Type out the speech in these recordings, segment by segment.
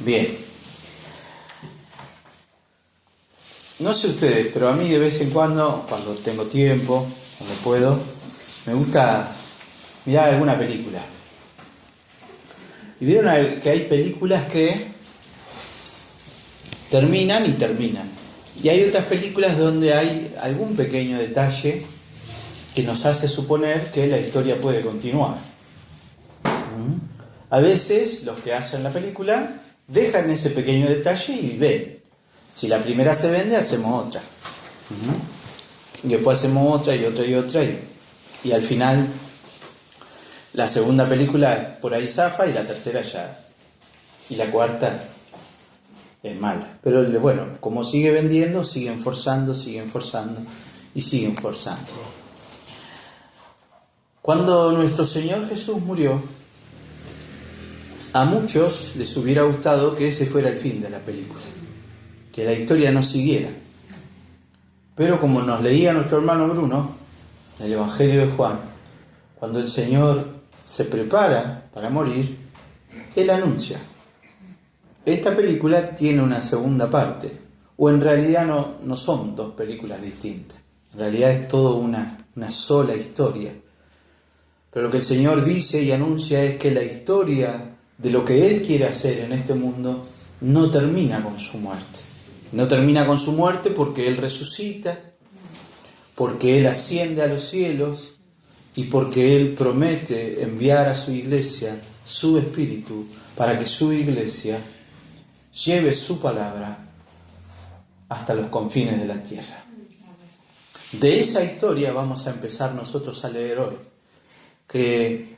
Bien. No sé ustedes, pero a mí de vez en cuando tengo tiempo, cuando puedo, me gusta mirar alguna película. Y vieron que hay películas que terminan y terminan. Y hay otras películas donde hay algún pequeño detalle que nos hace suponer que la historia puede continuar. A veces los que hacen la película dejan ese pequeño detalle y ven. Si la primera se vende, hacemos otra. Y después hacemos otra y otra y otra. Y al final, la segunda película por ahí zafa y la tercera ya. Y la cuarta es mala. Pero bueno, como sigue vendiendo, siguen forzando y siguen forzando. Cuando nuestro Señor Jesús murió, a muchos les hubiera gustado que ese fuera el fin de la película, que la historia no siguiera. Pero como nos leía nuestro hermano Bruno, en el Evangelio de Juan, cuando el Señor se prepara para morir, Él anuncia: esta película tiene una segunda parte, o en realidad no son dos películas distintas, en realidad es todo una sola historia. Pero lo que el Señor dice y anuncia es que la historia de lo que Él quiere hacer en este mundo no termina con su muerte. No termina con su muerte porque Él resucita, porque Él asciende a los cielos y porque Él promete enviar a su iglesia su Espíritu para que su iglesia lleve su palabra hasta los confines de la tierra. De esa historia vamos a empezar nosotros a leer hoy, que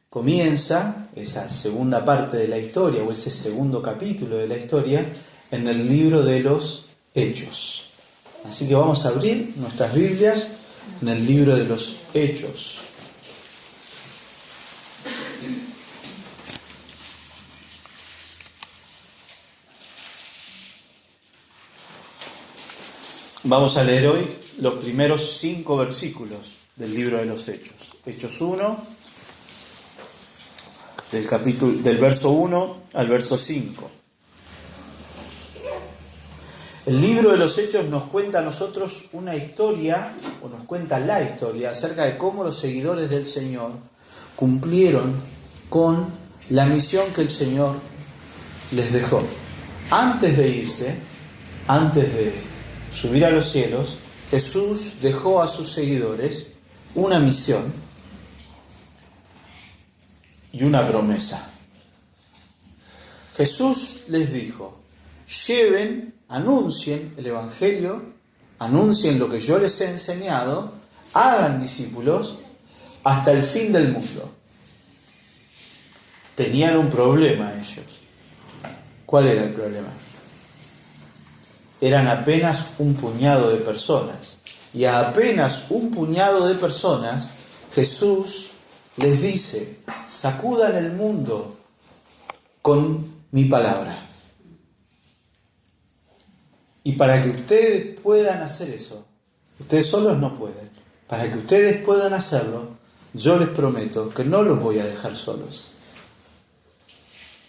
comienza esa segunda parte de la historia, o ese segundo capítulo de la historia, en el libro de los Hechos. Así que vamos a abrir nuestras Biblias en el libro de los Hechos. Vamos a leer hoy los primeros 5 versículos del libro de los Hechos. Hechos 1, del verso 1 al verso 5. El libro de los Hechos nos cuenta a nosotros una historia, o nos cuenta la historia, acerca de cómo los seguidores del Señor cumplieron con la misión que el Señor les dejó. Antes de irse, antes de subir a los cielos, Jesús dejó a sus seguidores una misión y una promesa. Jesús les dijo: lleven, anuncien el Evangelio, anuncien lo que yo les he enseñado, hagan discípulos hasta el fin del mundo. Tenían un problema ellos. ¿Cuál era el problema? Eran apenas un puñado de personas. Y a apenas un puñado de personas, Jesús les dice: sacudan el mundo con mi palabra. Y para que ustedes puedan hacer eso, ustedes solos no pueden. Para que ustedes puedan hacerlo, yo les prometo que no los voy a dejar solos,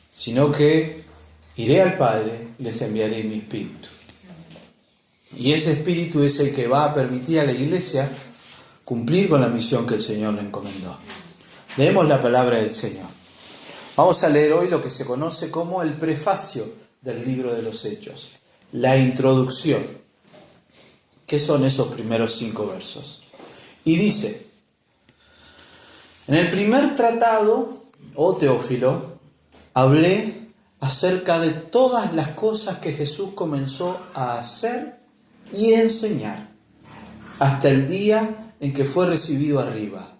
sino que iré al Padre y les enviaré mi Espíritu. Y ese Espíritu es el que va a permitir a la iglesia cumplir con la misión que el Señor le encomendó. Leemos la palabra del Señor. Vamos a leer hoy lo que se conoce como el prefacio del libro de los Hechos, la introducción. ¿Qué son esos primeros 5 versos? Y dice: en el primer tratado, oh Teófilo, hablé acerca de todas las cosas que Jesús comenzó a hacer y enseñar hasta el día en que fue recibido arriba,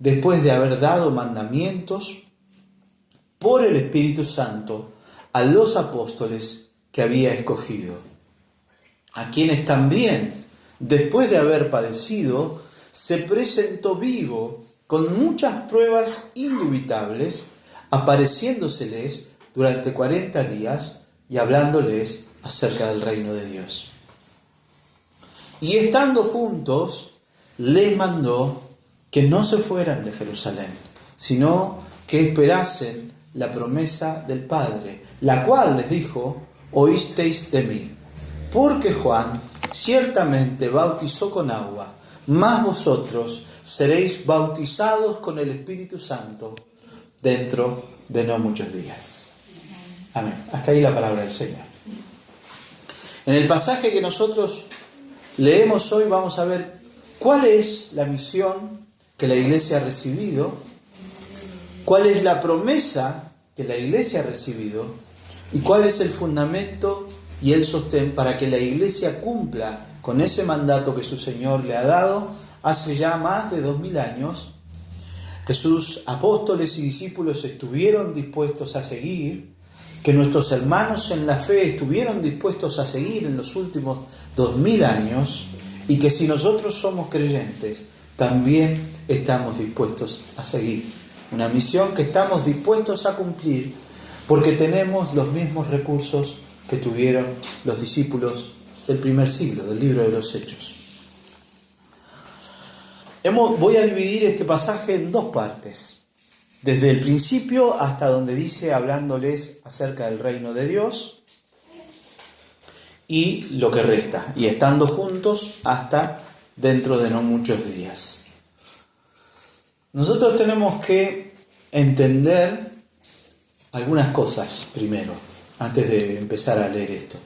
después de haber dado mandamientos por el Espíritu Santo a los apóstoles que había escogido, a quienes también, después de haber padecido, se presentó vivo con muchas pruebas indubitables, apareciéndoseles durante 40 días y hablándoles acerca del reino de Dios. Y estando juntos, les mandó que no se fueran de Jerusalén, sino que esperasen la promesa del Padre, la cual les dijo: oísteis de mí. Porque Juan ciertamente bautizó con agua, mas vosotros seréis bautizados con el Espíritu Santo dentro de no muchos días. Amén. Hasta ahí la palabra del Señor. En el pasaje que nosotros leemos hoy vamos a ver cuál es la misión que la Iglesia ha recibido, cuál es la promesa que la Iglesia ha recibido y cuál es el fundamento y el sostén para que la Iglesia cumpla con ese mandato que su Señor le ha dado hace ya más de 2000 años, que sus apóstoles y discípulos estuvieron dispuestos a seguir, que nuestros hermanos en la fe estuvieron dispuestos a seguir en los últimos 2000 años, y que si nosotros somos creyentes, también estamos dispuestos a seguir. Una misión que estamos dispuestos a cumplir porque tenemos los mismos recursos que tuvieron los discípulos del primer siglo, del libro de los Hechos. Voy a dividir este pasaje en dos partes. Desde el principio hasta donde dice hablándoles acerca del reino de Dios y lo que resta, y estando juntos hasta dentro de no muchos días. Nosotros tenemos que entender algunas cosas primero, antes de empezar a leer esto.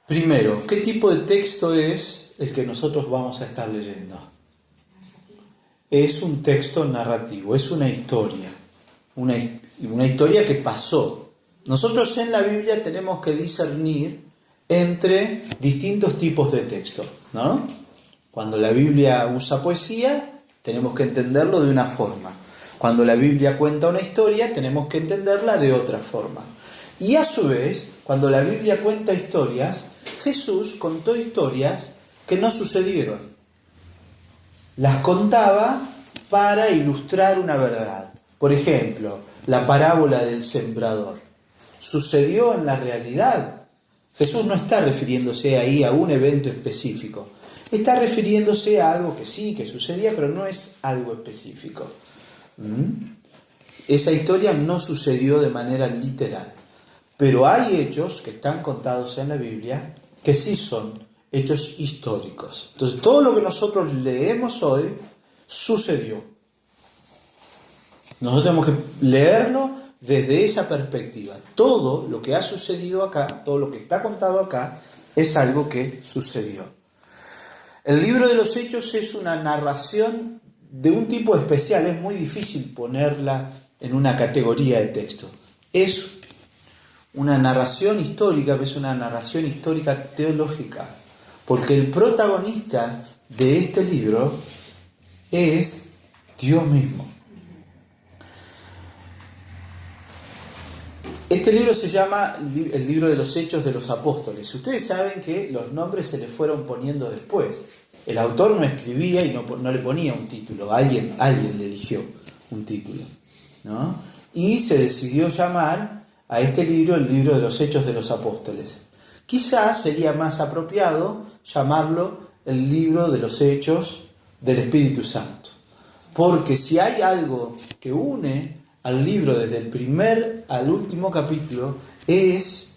Primero, ¿qué tipo de texto es el que nosotros vamos a estar leyendo? Es un texto narrativo, es una historia, una historia que pasó. Nosotros en la Biblia tenemos que discernir entre distintos tipos de texto, ¿no? Cuando la Biblia usa poesía, tenemos que entenderlo de una forma. Cuando la Biblia cuenta una historia, tenemos que entenderla de otra forma. Y a su vez, cuando la Biblia cuenta historias, Jesús contó historias que no sucedieron. Las contaba para ilustrar una verdad. Por ejemplo, la parábola del sembrador. Sucedió en la realidad. Jesús no está refiriéndose ahí a un evento específico. Está refiriéndose a algo que sí, que sucedía, pero no es algo específico. Esa historia no sucedió de manera literal. Pero hay hechos que están contados en la Biblia que sí son hechos históricos. Entonces, todo lo que nosotros leemos hoy sucedió. Nosotros tenemos que leerlo desde esa perspectiva. Todo lo que ha sucedido acá, todo lo que está contado acá, es algo que sucedió. El libro de los Hechos es una narración de un tipo especial. Es muy difícil ponerla en una categoría de texto. Es una narración histórica, pero es una narración histórica teológica, porque el protagonista de este libro es Dios mismo. Este libro se llama el libro de los Hechos de los Apóstoles. Ustedes saben que los nombres se les fueron poniendo después. El autor no escribía y no le ponía un título. Alguien le eligió un título, ¿no? Y se decidió llamar a este libro el libro de los Hechos de los Apóstoles. Quizás sería más apropiado llamarlo el libro de los Hechos del Espíritu Santo. Porque si hay algo que une al libro desde el primer al último capítulo, es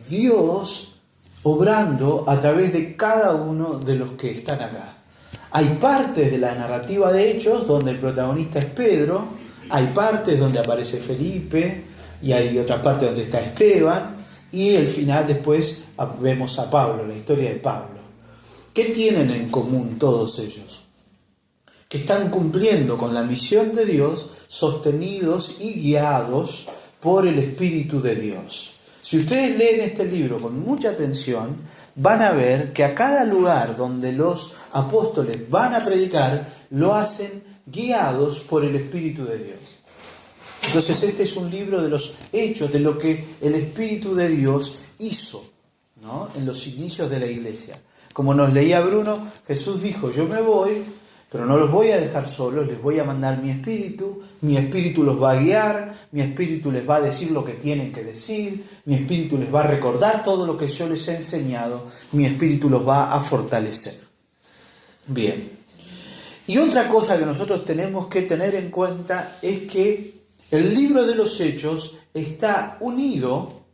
Dios obrando a través de cada uno de los que están acá. Hay partes de la narrativa de Hechos donde el protagonista es Pedro, hay partes donde aparece Felipe, y hay otra parte donde está Esteban, y el final después vemos a Pablo, la historia de Pablo. ¿Qué tienen en común todos ellos? Que están cumpliendo con la misión de Dios, sostenidos y guiados por el Espíritu de Dios. Si ustedes leen este libro con mucha atención, van a ver que a cada lugar donde los apóstoles van a predicar, lo hacen guiados por el Espíritu de Dios. Entonces este es un libro de los hechos, de lo que el Espíritu de Dios hizo, ¿no? En los inicios de la iglesia. Como nos leía Bruno, Jesús dijo: yo me voy, pero no los voy a dejar solos, les voy a mandar mi Espíritu los va a guiar, mi Espíritu les va a decir lo que tienen que decir, mi Espíritu les va a recordar todo lo que yo les he enseñado, mi Espíritu los va a fortalecer. Bien. Y otra cosa que nosotros tenemos que tener en cuenta es que el libro de los Hechos está unido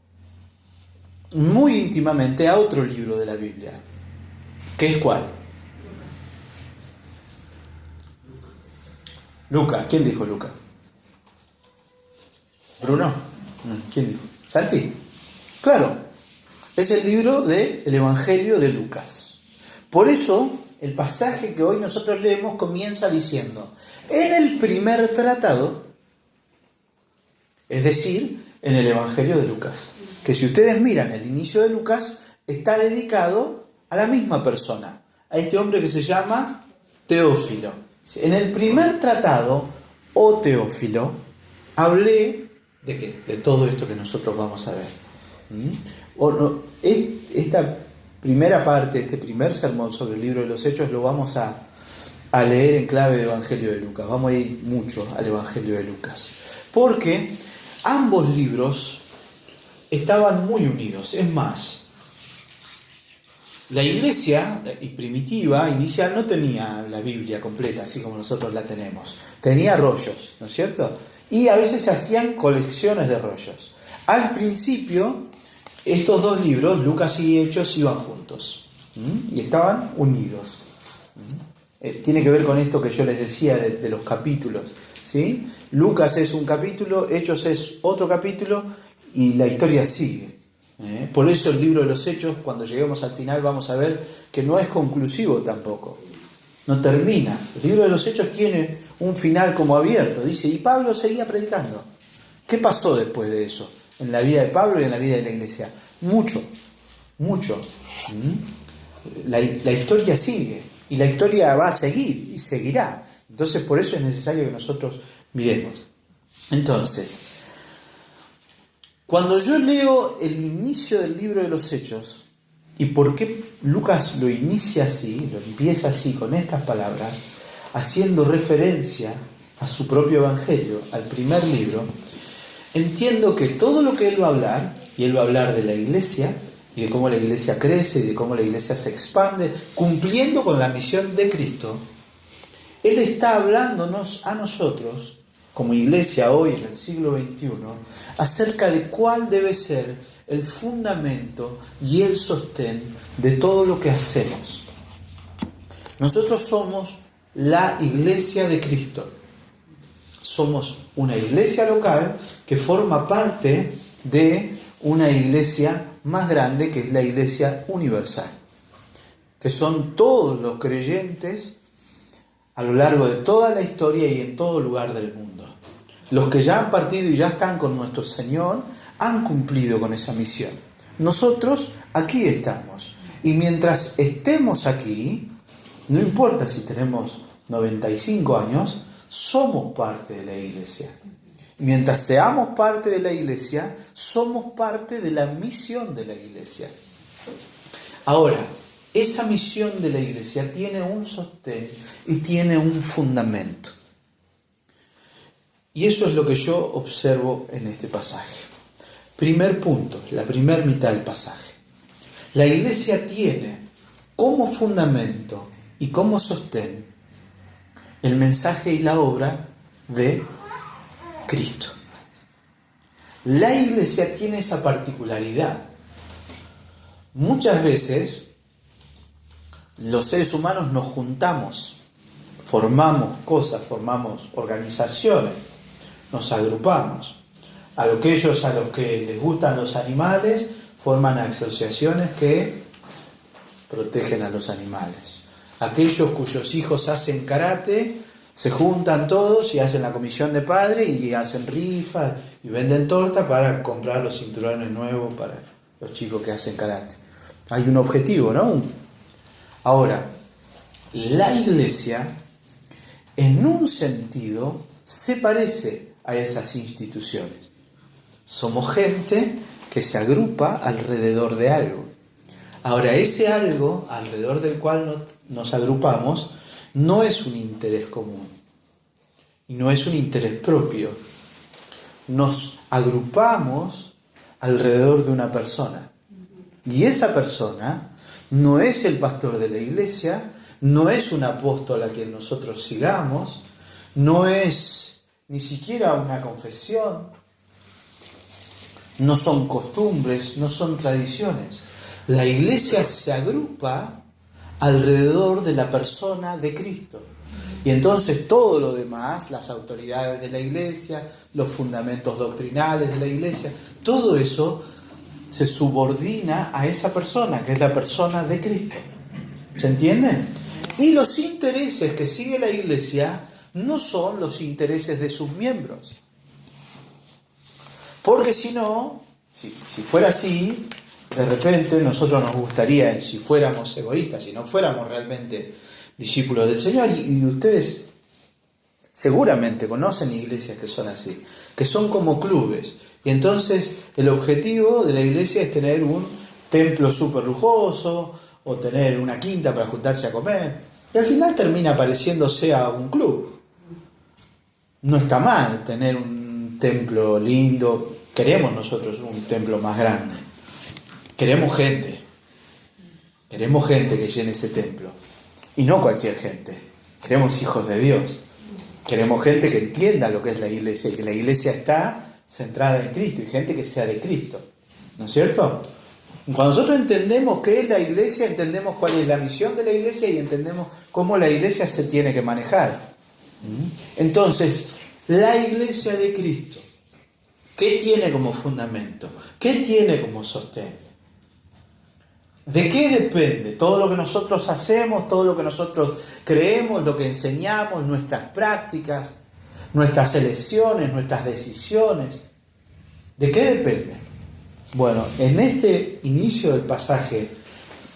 muy íntimamente a otro libro de la Biblia. ¿Qué es cuál? Lucas. ¿Quién dijo Lucas? ¿Bruno? ¿Quién dijo? ¿Santi? Claro, es el libro del Evangelio de Lucas. Por eso, el pasaje que hoy nosotros leemos comienza diciendo, en el primer tratado, es decir, en el Evangelio de Lucas, que si ustedes miran el inicio de Lucas, está dedicado a la misma persona, a este hombre que se llama Teófilo. En el primer tratado, oh Teófilo, hablé ¿de qué? De todo esto que nosotros vamos a ver. Esta primera parte, este primer sermón sobre el libro de los Hechos, lo vamos a leer en clave de Evangelio de Lucas. Vamos a ir mucho al Evangelio de Lucas. Porque ambos libros estaban muy unidos. Es más, la iglesia primitiva, inicial, no tenía la Biblia completa, así como nosotros la tenemos. Tenía rollos, ¿no es cierto? Y a veces se hacían colecciones de rollos. Al principio, estos dos libros, Lucas y Hechos, iban juntos. Y estaban unidos. Tiene que ver con esto que yo les decía de los capítulos. ¿Sí? Lucas es un capítulo, Hechos es otro capítulo, y la historia sigue. Por eso el libro de los Hechos, cuando lleguemos al final, vamos a ver que no es conclusivo tampoco. No termina. El libro de los Hechos tiene un final como abierto. Dice, y Pablo seguía predicando. ¿Qué pasó después de eso? En la vida de Pablo y en la vida de la iglesia. Mucho. La historia sigue. Y la historia va a seguir y seguirá. Entonces, por eso es necesario que nosotros miremos. Entonces, cuando yo leo el inicio del libro de los Hechos, ¿y por qué Lucas lo inicia así, lo empieza así, con estas palabras, haciendo referencia a su propio Evangelio, al primer libro? Entiendo que todo lo que él va a hablar, y él va a hablar de la iglesia, y de cómo la iglesia crece, y de cómo la iglesia se expande, cumpliendo con la misión de Cristo, él está hablándonos a nosotros, como iglesia hoy en el siglo XXI, acerca de cuál debe ser el fundamento y el sostén de todo lo que hacemos. Nosotros somos la iglesia de Cristo. Somos una iglesia local que forma parte de una iglesia más grande, que es la iglesia universal, que son todos los creyentes a lo largo de toda la historia y en todo lugar del mundo. Los que ya han partido y ya están con nuestro Señor han cumplido con esa misión. Nosotros aquí estamos. Y mientras estemos aquí, no importa si tenemos 95 años, somos parte de la iglesia. Mientras seamos parte de la iglesia, somos parte de la misión de la iglesia. Ahora, esa misión de la iglesia tiene un sostén y tiene un fundamento. Y eso es lo que yo observo en este pasaje. Primer punto, la primera mitad del pasaje. La iglesia tiene como fundamento y como sostén el mensaje y la obra de Cristo. La iglesia tiene esa particularidad. Muchas veces los seres humanos nos juntamos, formamos cosas, formamos organizaciones, nos agrupamos. A los que les gustan los animales, forman asociaciones que protegen a los animales. Aquellos cuyos hijos hacen karate, se juntan todos y hacen la comisión de padre y hacen rifas y venden torta para comprar los cinturones nuevos para los chicos que hacen karate. Hay un objetivo, ¿no? Ahora, la iglesia, en un sentido, se parece a esas instituciones. Somos gente que se agrupa alrededor de algo. Ahora, ese algo alrededor del cual nos agrupamos no es un interés común y no es un interés propio. Nos agrupamos alrededor de una persona. Y esa persona no es el pastor de la iglesia, no es un apóstol a quien nosotros sigamos, no es ni siquiera una confesión, no son costumbres, no son tradiciones. La iglesia se agrupa alrededor de la persona de Cristo. Y entonces todo lo demás, las autoridades de la iglesia, los fundamentos doctrinales de la iglesia, todo eso se subordina a esa persona, que es la persona de Cristo. ¿Se entiende? Y los intereses que sigue la iglesia no son los intereses de sus miembros. Porque si no, si fuera así, de repente nosotros nos gustaría, si fuéramos egoístas, si no fuéramos realmente discípulos del Señor, y ustedes seguramente conocen iglesias que son así, que son como clubes, y entonces el objetivo de la iglesia es tener un templo súper lujoso, o tener una quinta para juntarse a comer, y al final termina pareciéndose a un club. No está mal tener un templo lindo, queremos nosotros un templo más grande, queremos gente que llene ese templo, y no cualquier gente, queremos hijos de Dios, queremos gente que entienda lo que es la iglesia, y que la iglesia está centrada en Cristo, y gente que sea de Cristo, ¿no es cierto? Cuando nosotros entendemos qué es la iglesia, entendemos cuál es la misión de la iglesia y entendemos cómo la iglesia se tiene que manejar. Entonces, la iglesia de Cristo, ¿qué tiene como fundamento? ¿Qué tiene como sostén? ¿De qué depende? Todo lo que nosotros hacemos, todo lo que nosotros creemos, lo que enseñamos, nuestras prácticas, nuestras elecciones, nuestras decisiones. ¿De qué depende? Bueno, en este inicio del pasaje,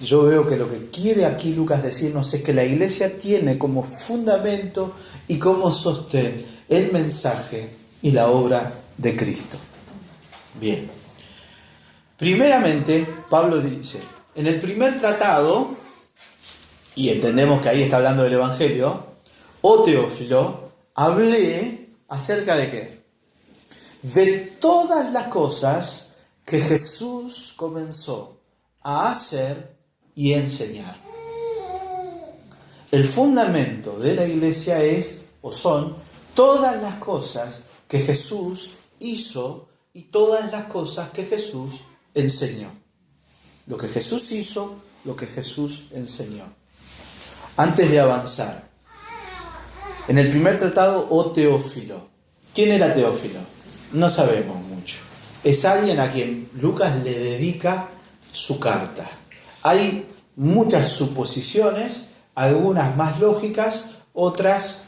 yo veo que lo que quiere aquí Lucas decirnos es que la iglesia tiene como fundamento y como sostén el mensaje y la obra de Cristo. Bien. Primeramente, Pablo dice, en el primer tratado, y entendemos que ahí está hablando del Evangelio, oh Teófilo, hablé acerca de qué? De todas las cosas que Jesús comenzó a hacer y enseñar. El fundamento de la iglesia es, o son, todas las cosas que Jesús hizo y todas las cosas que Jesús enseñó. Lo que Jesús hizo, lo que Jesús enseñó. Antes de avanzar, en el primer tratado, oh Teófilo. ¿Quién era Teófilo? No sabemos mucho. Es alguien a quien Lucas le dedica su carta. Hay muchas suposiciones, algunas más lógicas, otras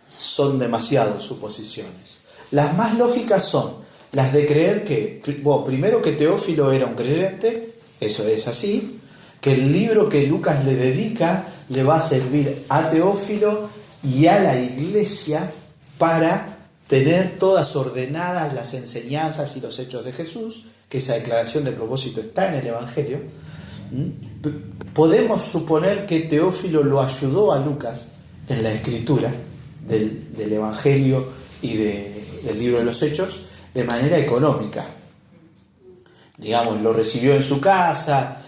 son demasiado suposiciones. Las más lógicas son las de creer que, bueno, primero que Teófilo era un creyente, eso es así, que el libro que Lucas le dedica le va a servir a Teófilo y a la iglesia para tener todas ordenadas las enseñanzas y los hechos de Jesús, que esa declaración de propósito está en el Evangelio. Podemos suponer que Teófilo lo ayudó a Lucas en la escritura del Evangelio y del libro de los Hechos de manera económica. Digamos, lo recibió en su casa,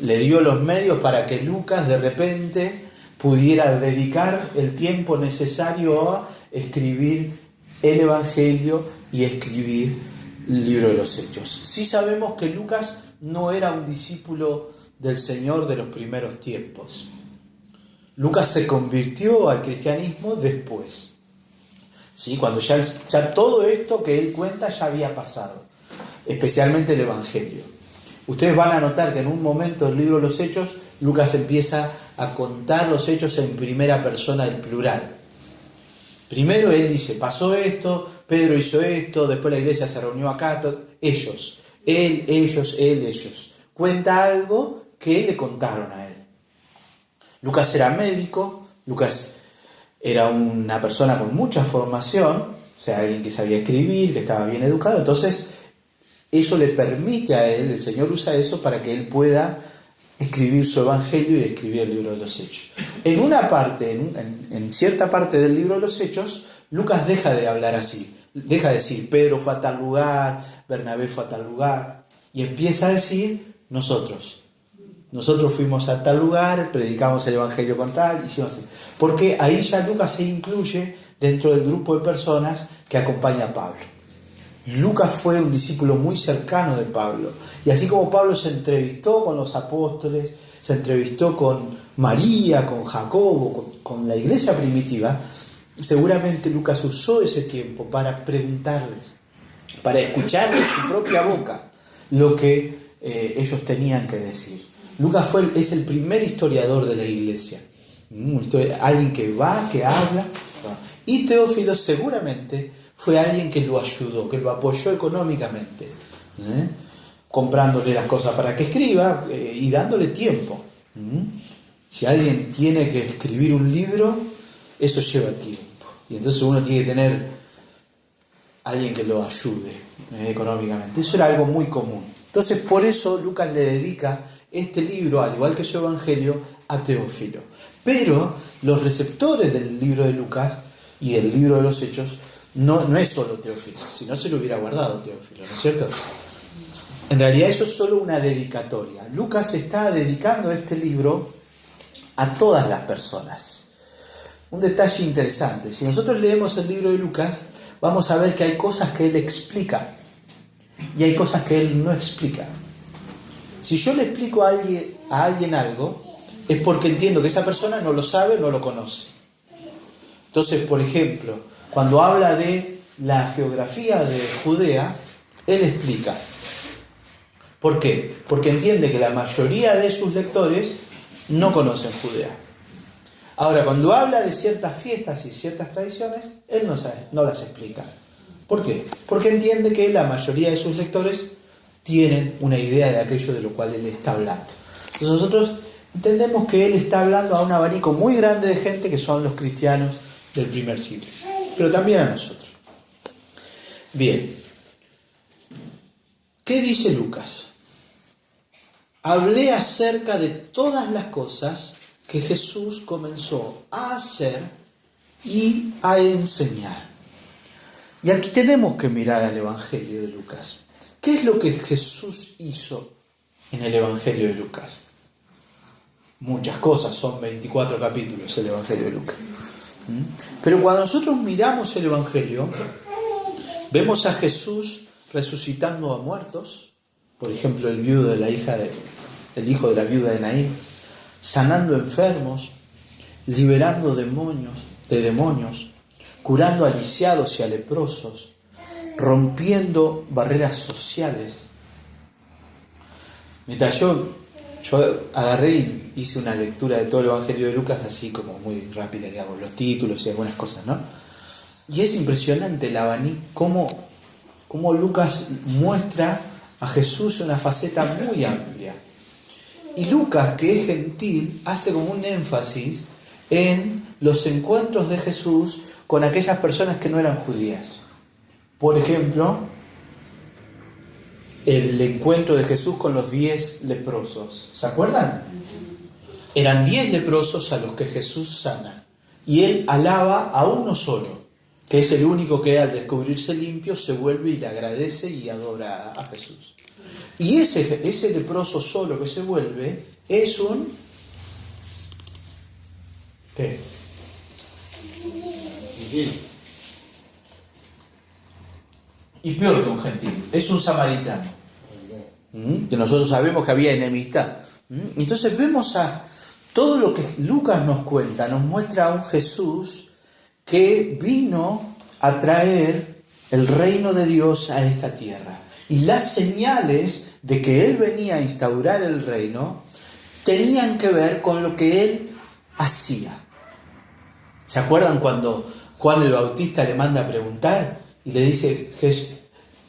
le dio los medios para que Lucas de repente pudiera dedicar el tiempo necesario a escribir el Evangelio y escribir el libro de los Hechos. Sí sabemos que Lucas no era un discípulo del Señor de los primeros tiempos. Lucas se convirtió al cristianismo después, ¿sí? Cuando ya todo esto que él cuenta ya había pasado, especialmente el Evangelio. Ustedes van a notar que en un momento del libro de los Hechos, Lucas empieza a contar los hechos en primera persona, el plural. Primero él dice, pasó esto, Pedro hizo esto, después la iglesia se reunió acá, ellos, él, ellos. Cuenta algo que le contaron a él. Lucas era médico, Lucas era una persona con mucha formación, o sea, alguien que sabía escribir, que estaba bien educado, entonces eso le permite a él, el Señor usa eso para que él pueda escribir su Evangelio y escribir el libro de los Hechos. En una parte, en cierta parte del libro de los Hechos, Lucas deja de hablar así, deja de decir Pedro fue a tal lugar, Bernabé fue a tal lugar, y empieza a decir nosotros fuimos a tal lugar, predicamos el Evangelio con tal, hicimos así. Porque ahí ya Lucas se incluye dentro del grupo de personas que acompaña a Pablo. Lucas fue un discípulo muy cercano de Pablo. Y así como Pablo se entrevistó con los apóstoles, se entrevistó con María, con Jacobo, con la iglesia primitiva, seguramente Lucas usó ese tiempo para preguntarles, para escuchar de su propia boca lo que ellos tenían que decir. Lucas es el primer historiador de la iglesia, alguien que va, que habla. Y Teófilo seguramente fue alguien que lo ayudó, que lo apoyó económicamente, comprándole las cosas para que escriba y dándole tiempo. Si alguien tiene que escribir un libro, eso lleva tiempo. Y entonces uno tiene que tener alguien que lo ayude económicamente. Eso era algo muy común. Entonces por eso Lucas le dedica este libro, al igual que su evangelio, a Teófilo. Pero los receptores del libro de Lucas y del libro de los Hechos no es solo Teófilo, si no se lo hubiera guardado Teófilo, ¿no es cierto? En realidad eso es solo una dedicatoria. Lucas está dedicando este libro a todas las personas. Un detalle interesante, si nosotros leemos el libro de Lucas, vamos a ver que hay cosas que él explica y hay cosas que él no explica. Si yo le explico a alguien algo, es porque entiendo que esa persona no lo sabe, no lo conoce. Entonces, por ejemplo, cuando habla de la geografía de Judea, él explica. ¿Por qué? Porque entiende que la mayoría de sus lectores no conocen Judea. Ahora, cuando habla de ciertas fiestas y ciertas tradiciones, él no las explica. ¿Por qué? Porque entiende que la mayoría de sus lectores tienen una idea de aquello de lo cual él está hablando. Entonces nosotros entendemos que él está hablando a un abanico muy grande de gente que son los cristianos del primer siglo, pero también a nosotros. Bien, ¿qué dice Lucas? Hablé acerca de todas las cosas que Jesús comenzó a hacer y a enseñar. Y aquí tenemos que mirar al Evangelio de Lucas. ¿Qué es lo que Jesús hizo en el Evangelio de Lucas? Muchas cosas, son 24 capítulos el Evangelio de Lucas. Pero cuando nosotros miramos el Evangelio, vemos a Jesús resucitando a muertos, por ejemplo el hijo de la viuda de Naín, sanando enfermos, liberando demonios, curando a lisiados y a leprosos, rompiendo barreras sociales. Mientras yo agarré y hice una lectura de todo el Evangelio de Lucas, así como muy rápida, digamos, los títulos y algunas cosas, ¿no? Y es impresionante el abanico, cómo Lucas muestra a Jesús en una faceta muy amplia. Y Lucas, que es gentil, hace como un énfasis en los encuentros de Jesús con aquellas personas que no eran judías. Por ejemplo, el encuentro de Jesús con los 10 leprosos. ¿Se acuerdan? Eran 10 leprosos a los que Jesús sana. Y él alaba a uno solo, que es el único que al descubrirse limpio se vuelve y le agradece y adora a Jesús. Y ese leproso solo que se vuelve es un... ¿qué? Y peor que un gentil, es un samaritano. Que nosotros sabemos que había enemistad. Entonces vemos a todo lo que Lucas nos cuenta, nos muestra a un Jesús que vino a traer el reino de Dios a esta tierra. Y las señales de que Él venía a instaurar el reino tenían que ver con lo que Él hacía. ¿Se acuerdan cuando Juan el Bautista le manda a preguntar y le dice,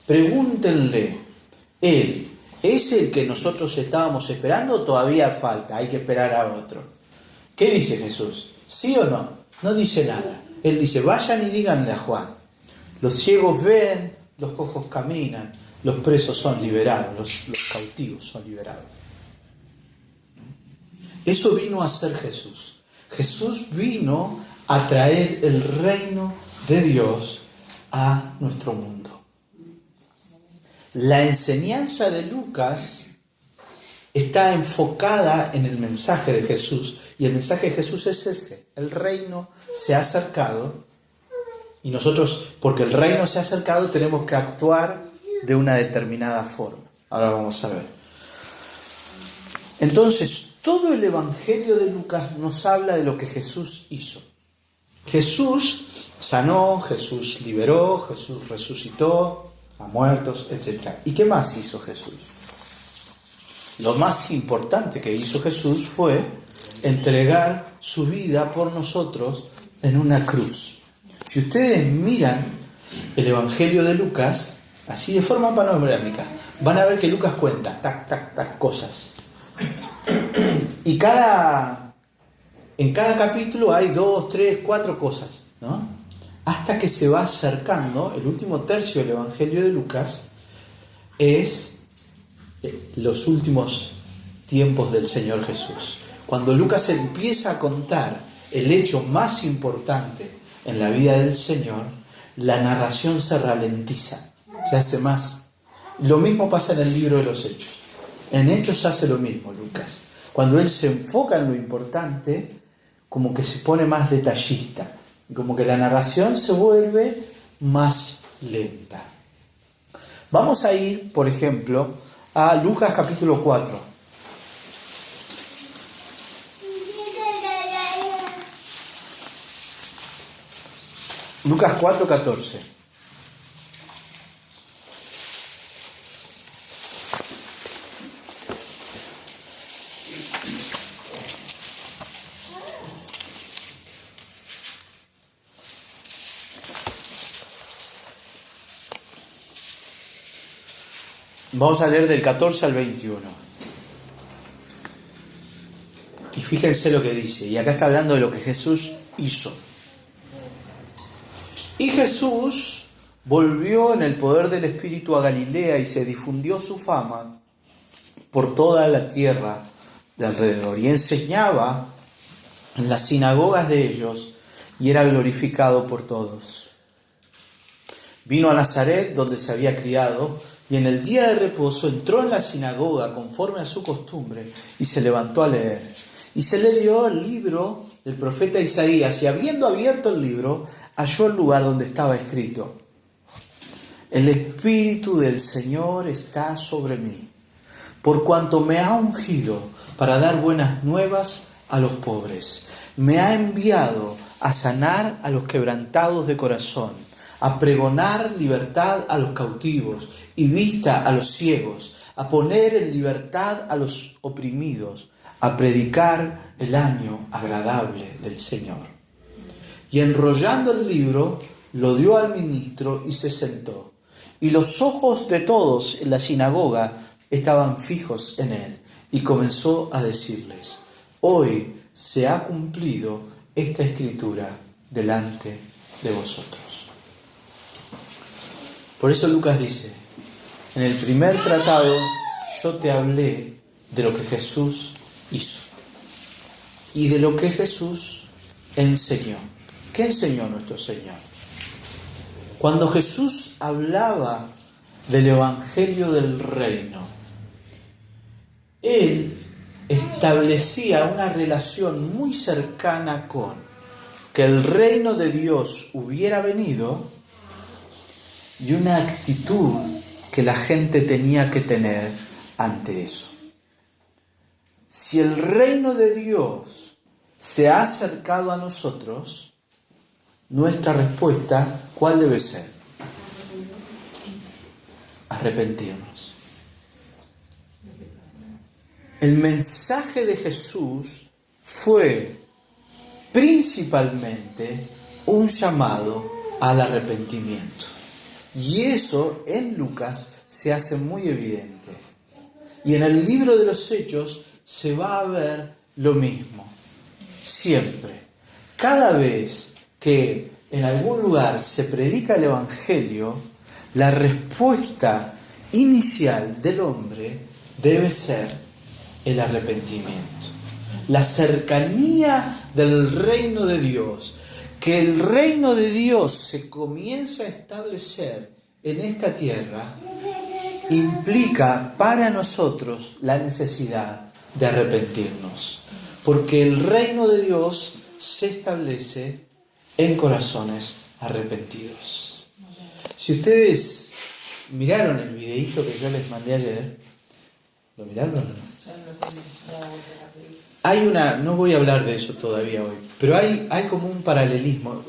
pregúntenle, ¿Él es el que nosotros estábamos esperando o todavía falta? Hay que esperar a otro. ¿Qué dice Jesús? ¿Sí o no? No dice nada. Él dice, vayan y díganle a Juan. Los ciegos ven, los cojos caminan, los presos son liberados, los cautivos son liberados. Eso vino a ser Jesús. Jesús vino a traer el reino de Dios a nuestro mundo. La enseñanza de Lucas está enfocada en el mensaje de Jesús, y el mensaje de Jesús es ese: el reino se ha acercado Y nosotros, porque el reino se ha acercado, tenemos que actuar de una determinada forma. Ahora vamos a ver. Entonces, todo el Evangelio de Lucas nos habla de lo que Jesús hizo. Jesús sanó, Jesús liberó, Jesús resucitó a muertos, etc. ¿Y qué más hizo Jesús? Lo más importante que hizo Jesús fue entregar su vida por nosotros en una cruz. Si ustedes miran el Evangelio de Lucas, así de forma panorámica, van a ver que Lucas cuenta, cosas. Y en cada capítulo hay 2, 3, 4 cosas, ¿no? Hasta que se va acercando, el último tercio del Evangelio de Lucas es los últimos tiempos del Señor Jesús. Cuando Lucas empieza a contar el hecho más importante en la vida del Señor, la narración se ralentiza, se hace más. Lo mismo pasa en el libro de los Hechos. En Hechos hace lo mismo Lucas. Cuando él se enfoca en lo importante, como que se pone más detallista, como que la narración se vuelve más lenta. Vamos a ir, por ejemplo, a Lucas capítulo 4. Lucas 4:14. Vamos a leer del 14 al 21. Y fíjense lo que dice. Y acá está hablando de lo que Jesús hizo. Y Jesús volvió en el poder del Espíritu a Galilea y se difundió su fama por toda la tierra de alrededor. Y enseñaba en las sinagogas de ellos y era glorificado por todos. Vino a Nazaret, donde se había criado, y en el día de reposo entró en la sinagoga conforme a su costumbre y se levantó a leer. Y se le dio el libro del profeta Isaías, y habiendo abierto el libro, halló el lugar donde estaba escrito: El Espíritu del Señor está sobre mí, por cuanto me ha ungido para dar buenas nuevas a los pobres. Me ha enviado a sanar a los quebrantados de corazón, a pregonar libertad a los cautivos y vista a los ciegos, a poner en libertad a los oprimidos, a predicar el año agradable del Señor. Y enrollando el libro, lo dio al ministro y se sentó. Y los ojos de todos en la sinagoga estaban fijos en él. Y comenzó a decirles: Hoy se ha cumplido esta escritura delante de vosotros. Por eso Lucas dice: en el primer tratado yo te hablé de lo que Jesús hizo y de lo que Jesús enseñó. ¿Qué enseñó nuestro Señor? Cuando Jesús hablaba del Evangelio del Reino, Él establecía una relación muy cercana con que el reino de Dios hubiera venido y una actitud que la gente tenía que tener ante eso. Si el reino de Dios se ha acercado a nosotros, nuestra respuesta, ¿cuál debe ser? Arrepentirnos. El mensaje de Jesús fue principalmente un llamado al arrepentimiento. Y eso en Lucas se hace muy evidente. Y en el libro de los Hechos se va a ver lo mismo. Siempre. Cada vez que en algún lugar se predica el Evangelio, la respuesta inicial del hombre debe ser el arrepentimiento. La cercanía del reino de Dios. Que el reino de Dios se comienza a establecer en esta tierra implica para nosotros la necesidad de arrepentirnos. Porque el reino de Dios se establece en corazones arrepentidos. Si ustedes miraron el videíto que yo les mandé ayer, ¿lo miraron o no? Hay no voy a hablar de eso todavía hoy, pero hay como un paralelismo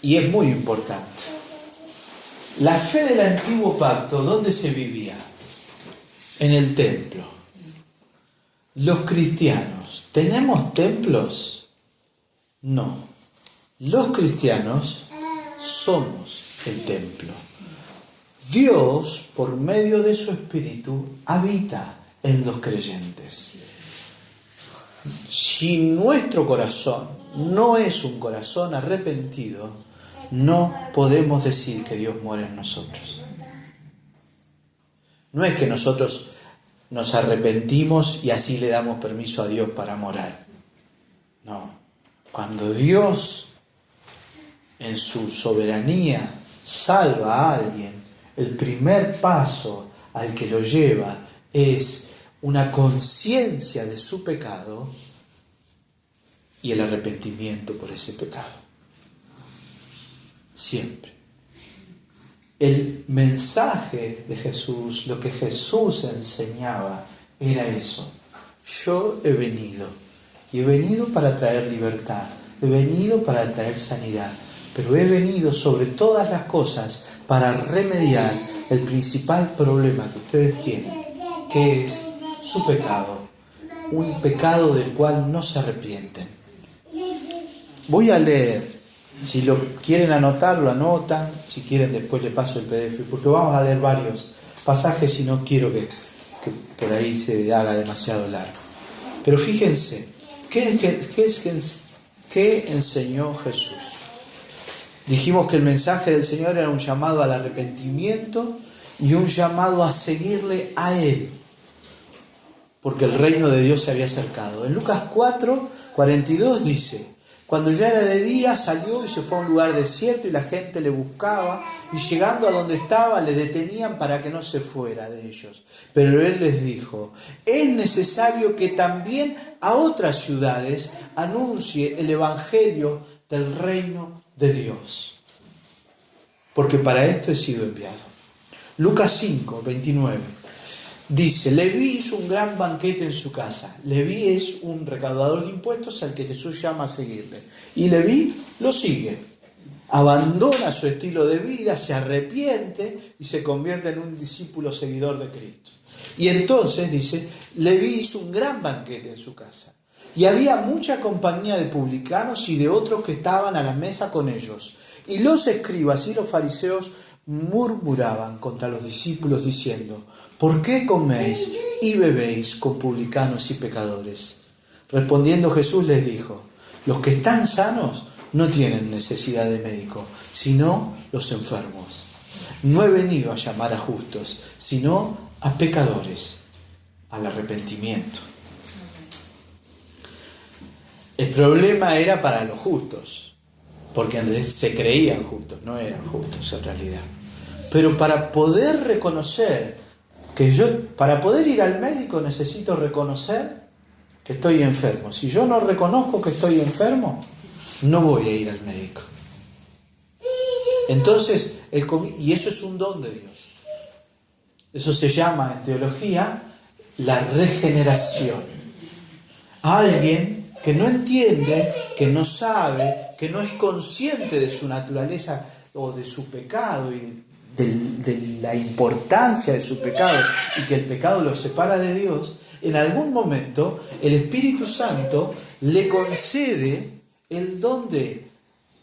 y es muy importante. La fe del antiguo pacto, ¿dónde se vivía? En el templo. Los cristianos, ¿tenemos templos? No. Los cristianos somos el templo. Dios, por medio de su Espíritu, habita en los creyentes. Si nuestro corazón no es un corazón arrepentido, no podemos decir que Dios muere en nosotros. No es que nosotros nos arrepentimos y así le damos permiso a Dios para morar. No. Cuando Dios, en su soberanía, salva a alguien, el primer paso al que lo lleva es una conciencia de su pecado y el arrepentimiento por ese pecado. Siempre. El mensaje de Jesús, lo que Jesús enseñaba, era eso. Yo he venido, y he venido para traer libertad, he venido para traer sanidad, pero he venido sobre todas las cosas para remediar el principal problema que ustedes tienen, que es su pecado, un pecado del cual no se arrepienten. Voy a leer, si lo quieren anotar, lo anotan, si quieren después le paso el PDF, porque vamos a leer varios pasajes y no quiero que por ahí se haga demasiado largo. Pero fíjense, ¿qué enseñó Jesús? Dijimos que el mensaje del Señor era un llamado al arrepentimiento y un llamado a seguirle a Él, porque el reino de Dios se había acercado. En Lucas 4:42 dice: cuando ya era de día, salió y se fue a un lugar desierto y la gente le buscaba, y llegando a donde estaba le detenían para que no se fuera de ellos. Pero él les dijo: es necesario que también a otras ciudades anuncie el evangelio del reino de Dios, porque para esto he sido enviado. Lucas 5:29 dice: Leví hizo un gran banquete en su casa. Leví es un recaudador de impuestos al que Jesús llama a seguirle. Y Leví lo sigue. Abandona su estilo de vida, se arrepiente y se convierte en un discípulo seguidor de Cristo. Y entonces dice: Leví hizo un gran banquete en su casa. Y había mucha compañía de publicanos y de otros que estaban a la mesa con ellos. Y los escribas y los fariseos murmuraban contra los discípulos diciendo: ¿por qué coméis y bebéis con publicanos y pecadores? Respondiendo Jesús les dijo: los que están sanos no tienen necesidad de médico, sino los enfermos. No he venido a llamar a justos, sino a pecadores, al arrepentimiento. El problema era para los justos, porque se creían justos, no eran justos en realidad. Pero para poder reconocer para poder ir al médico necesito reconocer que estoy enfermo. Si yo no reconozco que estoy enfermo, no voy a ir al médico. Entonces, y eso es un don de Dios. Eso se llama en teología la regeneración. Alguien que no entiende, que no sabe, que no es consciente de su naturaleza o de su pecado y de la importancia de su pecado y que el pecado lo separa de Dios, en algún momento el Espíritu Santo le concede el don de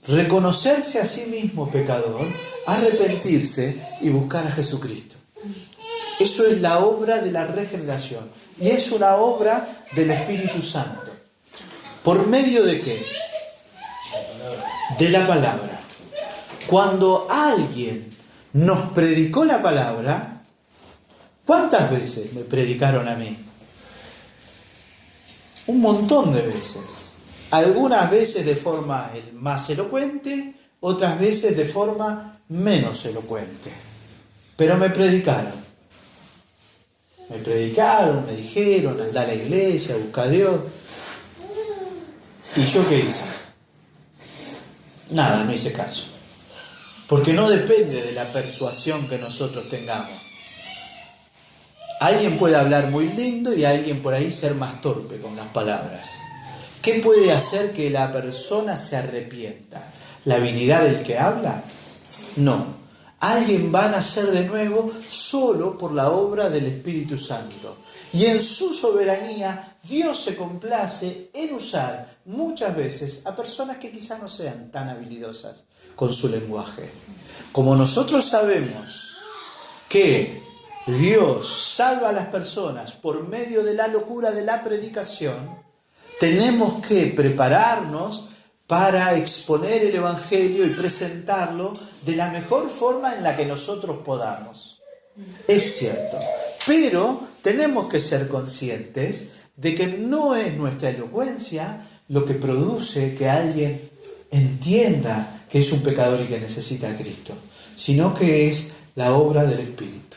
reconocerse a sí mismo pecador, arrepentirse y buscar a Jesucristo. Eso es la obra de la regeneración y es una obra del Espíritu Santo. ¿Por medio de qué? De la palabra. Cuando alguien nos predicó la palabra, ¿cuántas veces me predicaron a mí? Un montón de veces. Algunas veces de forma más elocuente, otras veces de forma menos elocuente. Pero me predicaron. Me dijeron, anda a la iglesia, busca a Dios. ¿Y yo qué hice? Nada, no hice caso. Porque no depende de la persuasión que nosotros tengamos. Alguien puede hablar muy lindo y alguien por ahí ser más torpe con las palabras. ¿Qué puede hacer que la persona se arrepienta? ¿La habilidad del que habla? No. Alguien va a nacer de nuevo solo por la obra del Espíritu Santo. Y en su soberanía, Dios se complace en usar muchas veces a personas que quizás no sean tan habilidosas con su lenguaje. Como nosotros sabemos que Dios salva a las personas por medio de la locura de la predicación, tenemos que prepararnos para exponer el Evangelio y presentarlo de la mejor forma en la que nosotros podamos. Es cierto, pero tenemos que ser conscientes de que no es nuestra elocuencia lo que produce que alguien entienda que es un pecador y que necesita a Cristo, sino que es la obra del Espíritu.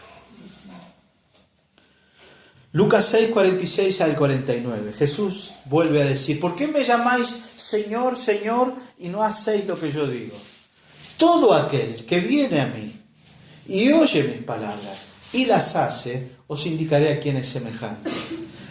Lucas 6, 46 al 49. Jesús vuelve a decir: ¿por qué me llamáis Señor, Señor, y no hacéis lo que yo digo? Todo aquel que viene a mí y oye mis palabras y las hace, os indicaré a quién es semejante.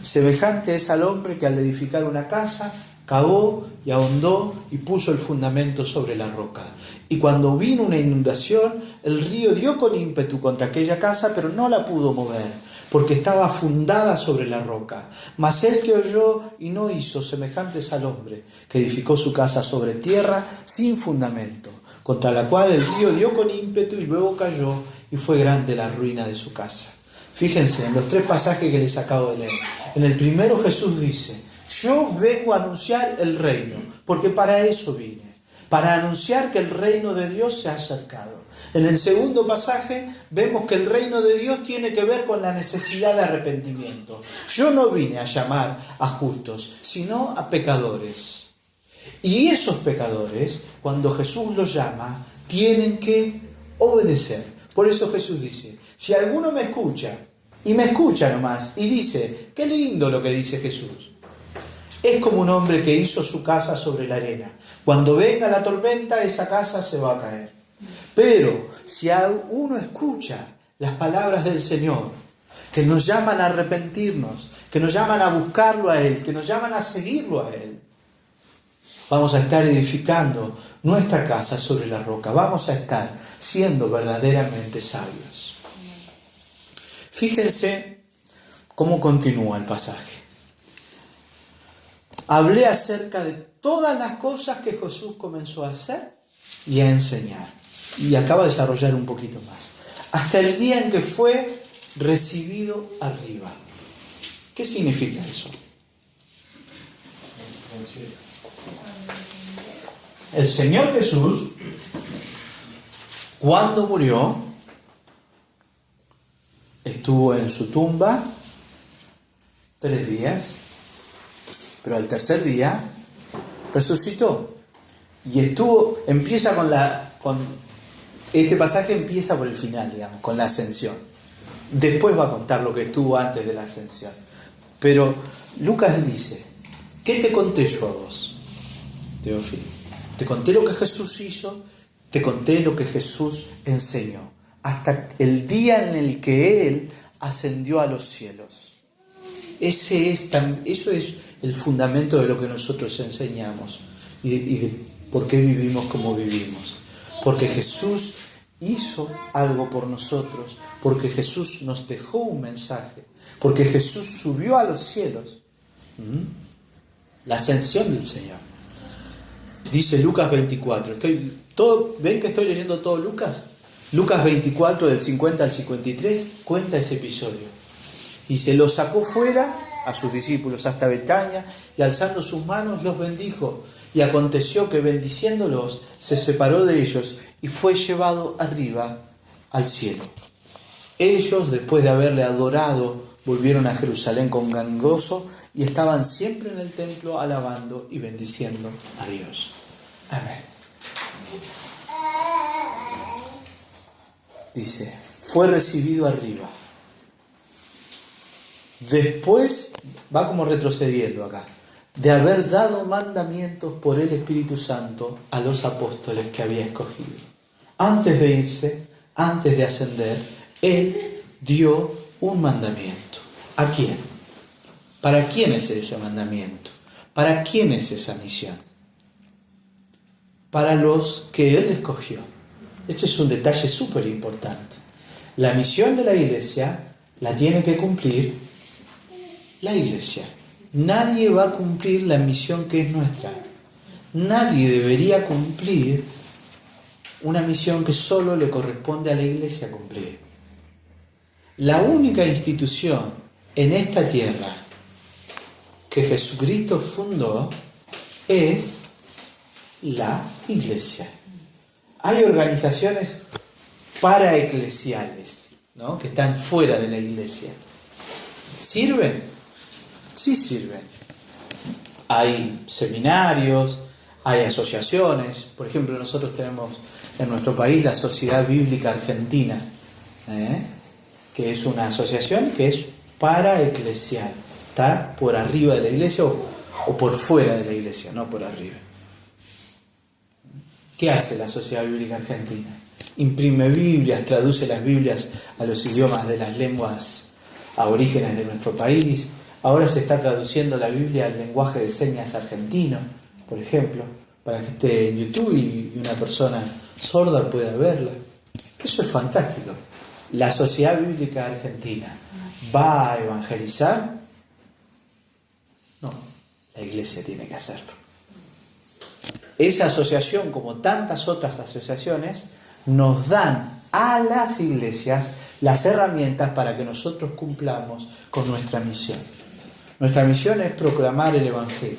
Semejante es al hombre que al edificar una casa, cavó y ahondó y puso el fundamento sobre la roca. Y cuando vino una inundación, el río dio con ímpetu contra aquella casa, pero no la pudo mover, porque estaba fundada sobre la roca. Mas el que oyó y no hizo, semejantes al hombre que edificó su casa sobre tierra sin fundamento, contra la cual el río dio con ímpetu y luego cayó, y fue grande la ruina de su casa. Fíjense en los tres pasajes que les acabo de leer. En el primero Jesús dice: yo vengo a anunciar el reino, porque para eso vine, para anunciar que el reino de Dios se ha acercado. En el segundo pasaje vemos que el reino de Dios tiene que ver con la necesidad de arrepentimiento. Yo no vine a llamar a justos, sino a pecadores. Y esos pecadores, cuando Jesús los llama, tienen que obedecer. Por eso Jesús dice: si alguno me escucha, y me escucha nomás, y dice, qué lindo lo que dice Jesús, es como un hombre que hizo su casa sobre la arena. Cuando venga la tormenta, esa casa se va a caer. Pero si uno escucha las palabras del Señor, que nos llaman a arrepentirnos, que nos llaman a buscarlo a Él, que nos llaman a seguirlo a Él, vamos a estar edificando nuestra casa sobre la roca. Vamos a estar siendo verdaderamente sabios. Fíjense cómo continúa el pasaje. Hablé acerca de todas las cosas que Jesús comenzó a hacer y a enseñar. Y acaba de desarrollar un poquito más. Hasta el día en que fue recibido arriba. ¿Qué significa eso? El Señor Jesús, cuando murió, estuvo en su tumba 3 días, pero al tercer día resucitó. Y este pasaje empieza por el final, digamos, con la ascensión. Después va a contar lo que estuvo antes de la ascensión. Pero Lucas dice: ¿qué te conté yo a vos, Teófilo? Te conté lo que Jesús hizo, te conté lo que Jesús enseñó, hasta el día en el que Él ascendió a los cielos. Eso es el fundamento de lo que nosotros enseñamos y de por qué vivimos como vivimos. Porque Jesús hizo algo por nosotros, porque Jesús nos dejó un mensaje, porque Jesús subió a los cielos. La ascensión del Señor. Dice Lucas 24. ¿Ven que estoy leyendo todo Lucas? Lucas 24, del 50 al 53, cuenta ese episodio. Y se los sacó fuera a sus discípulos hasta Betania, y alzando sus manos los bendijo. Y aconteció que bendiciéndolos se separó de ellos y fue llevado arriba al cielo. Ellos, después de haberle adorado, volvieron a Jerusalén con gran gozo y estaban siempre en el templo alabando y bendiciendo a Dios. Amén. Dice, fue recibido arriba. Después, va como retrocediendo acá. de haber dado mandamientos por el Espíritu Santo a los apóstoles que había escogido. Antes de irse, antes de ascender, Él dio un mandamiento. ¿A quién? ¿Para quién es ese mandamiento? ¿Para quién es esa misión? Para los que Él escogió. Este es un detalle súper importante. La misión de la iglesia la tiene que cumplir la iglesia. Nadie va a cumplir la misión que es nuestra. Nadie debería cumplir una misión que solo le corresponde a la iglesia cumplir. La única institución en esta tierra que Jesucristo fundó es la iglesia. Hay organizaciones paraeclesiales, ¿no?, que están fuera de la iglesia. ¿Sirven? Sí sirven. Hay seminarios, hay asociaciones. Por ejemplo, nosotros tenemos en nuestro país la Sociedad Bíblica Argentina, que es una asociación que es paraeclesial. Está por arriba de la iglesia o por fuera de la iglesia, no por arriba. ¿Qué hace la Sociedad Bíblica Argentina? Imprime Biblias, traduce las Biblias a los idiomas de las lenguas aborígenes de nuestro país. Ahora se está traduciendo la Biblia al lenguaje de señas argentino, por ejemplo, para que esté en YouTube y una persona sorda pueda verla. Eso es fantástico. ¿La Sociedad Bíblica Argentina va a evangelizar? No, la iglesia tiene que hacerlo. Esa asociación, como tantas otras asociaciones, nos dan a las iglesias las herramientas para que nosotros cumplamos con nuestra misión. Nuestra misión es proclamar el Evangelio.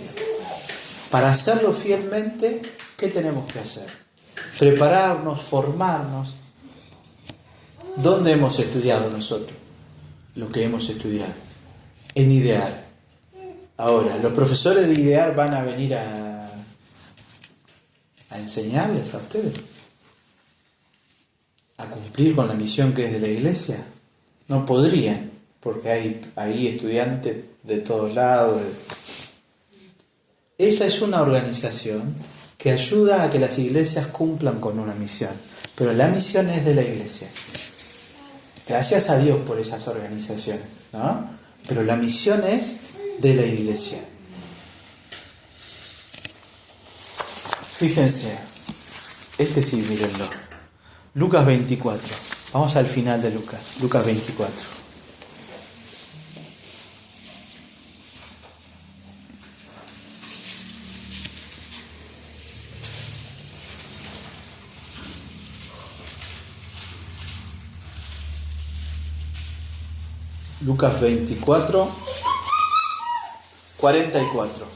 Para hacerlo fielmente, ¿qué tenemos que hacer? Prepararnos, formarnos. ¿Dónde hemos estudiado nosotros? Lo que hemos estudiado. En IDEAR. Ahora, los profesores de IDEAR van a venir a enseñarles a ustedes a cumplir con la misión que es de la iglesia. No podrían, porque hay ahí estudiantes de todos lados. Esa es una organización que ayuda a que las iglesias cumplan con una misión, pero la misión es de la iglesia. Gracias a Dios por esas organizaciones, ¿no? Pero la misión es de la iglesia. Fíjense, este sí, mírenlo. Lucas 24. Vamos al final de Lucas. Lucas 24. Lucas 24, 44.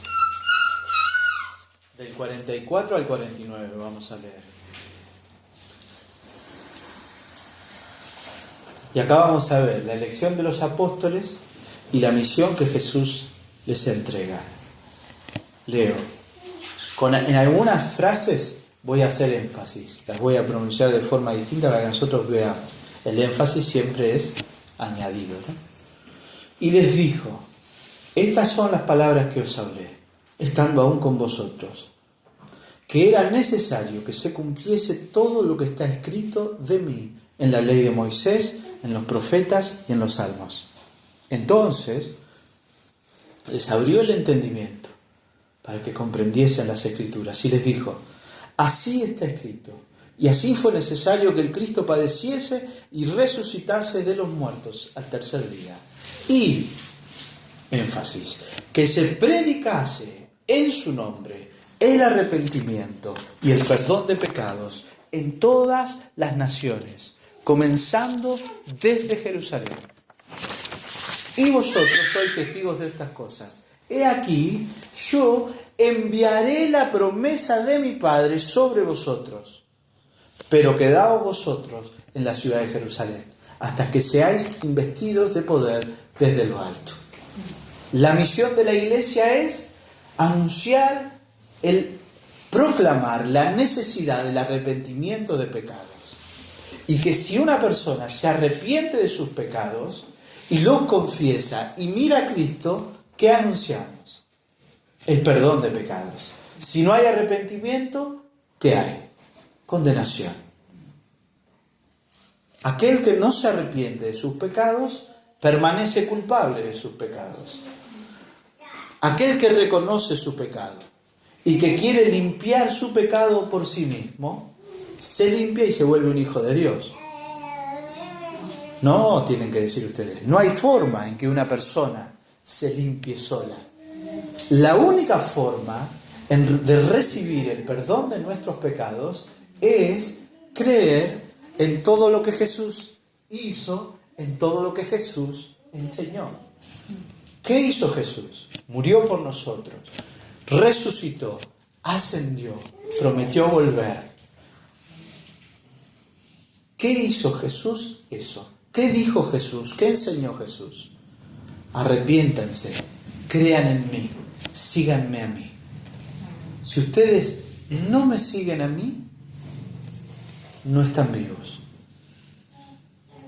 Del 44 al 49 vamos a leer. Y acá vamos a ver la elección de los apóstoles y la misión que Jesús les entrega. Leo. En algunas frases voy a hacer énfasis, las voy a pronunciar de forma distinta para que nosotros veamos. El énfasis siempre es añadido, ¿no? Y les dijo: estas son las palabras que os hablé, estando aún con vosotros, que era necesario que se cumpliese todo lo que está escrito de mí en la ley de Moisés, en los profetas y en los salmos. Entonces les abrió el entendimiento para que comprendiesen las escrituras y les dijo: así está escrito, y así fue necesario que el Cristo padeciese y resucitase de los muertos al tercer día. Y, énfasis, que se predicase en su nombre el arrepentimiento y el perdón de pecados en todas las naciones, comenzando desde Jerusalén. Y vosotros sois testigos de estas cosas. He aquí, yo enviaré la promesa de mi Padre sobre vosotros, pero quedaos vosotros en la ciudad de Jerusalén, hasta que seáis investidos de poder desde lo alto. La misión de la iglesia es anunciar, proclamar la necesidad del arrepentimiento de pecados. Y que si una persona se arrepiente de sus pecados y los confiesa y mira a Cristo, ¿qué anunciamos? el perdón de pecados. Si no hay arrepentimiento, ¿qué hay? Condenación. Aquel que no se arrepiente de sus pecados, permanece culpable de sus pecados. Aquel que reconoce su pecado y que quiere limpiar su pecado por sí mismo, se limpia y se vuelve un hijo de Dios. No, tienen que decir ustedes, no hay forma en que una persona se limpie sola. La única forma de recibir el perdón de nuestros pecados es creer en todo lo que Jesús hizo, en todo lo que Jesús enseñó. ¿Qué hizo Jesús? Murió por nosotros, resucitó, ascendió, prometió volver. ¿Qué hizo Jesús? Eso. ¿Qué dijo Jesús? ¿Qué enseñó Jesús? Arrepiéntanse, crean en mí, síganme a mí. Si ustedes no me siguen a mí, no están vivos.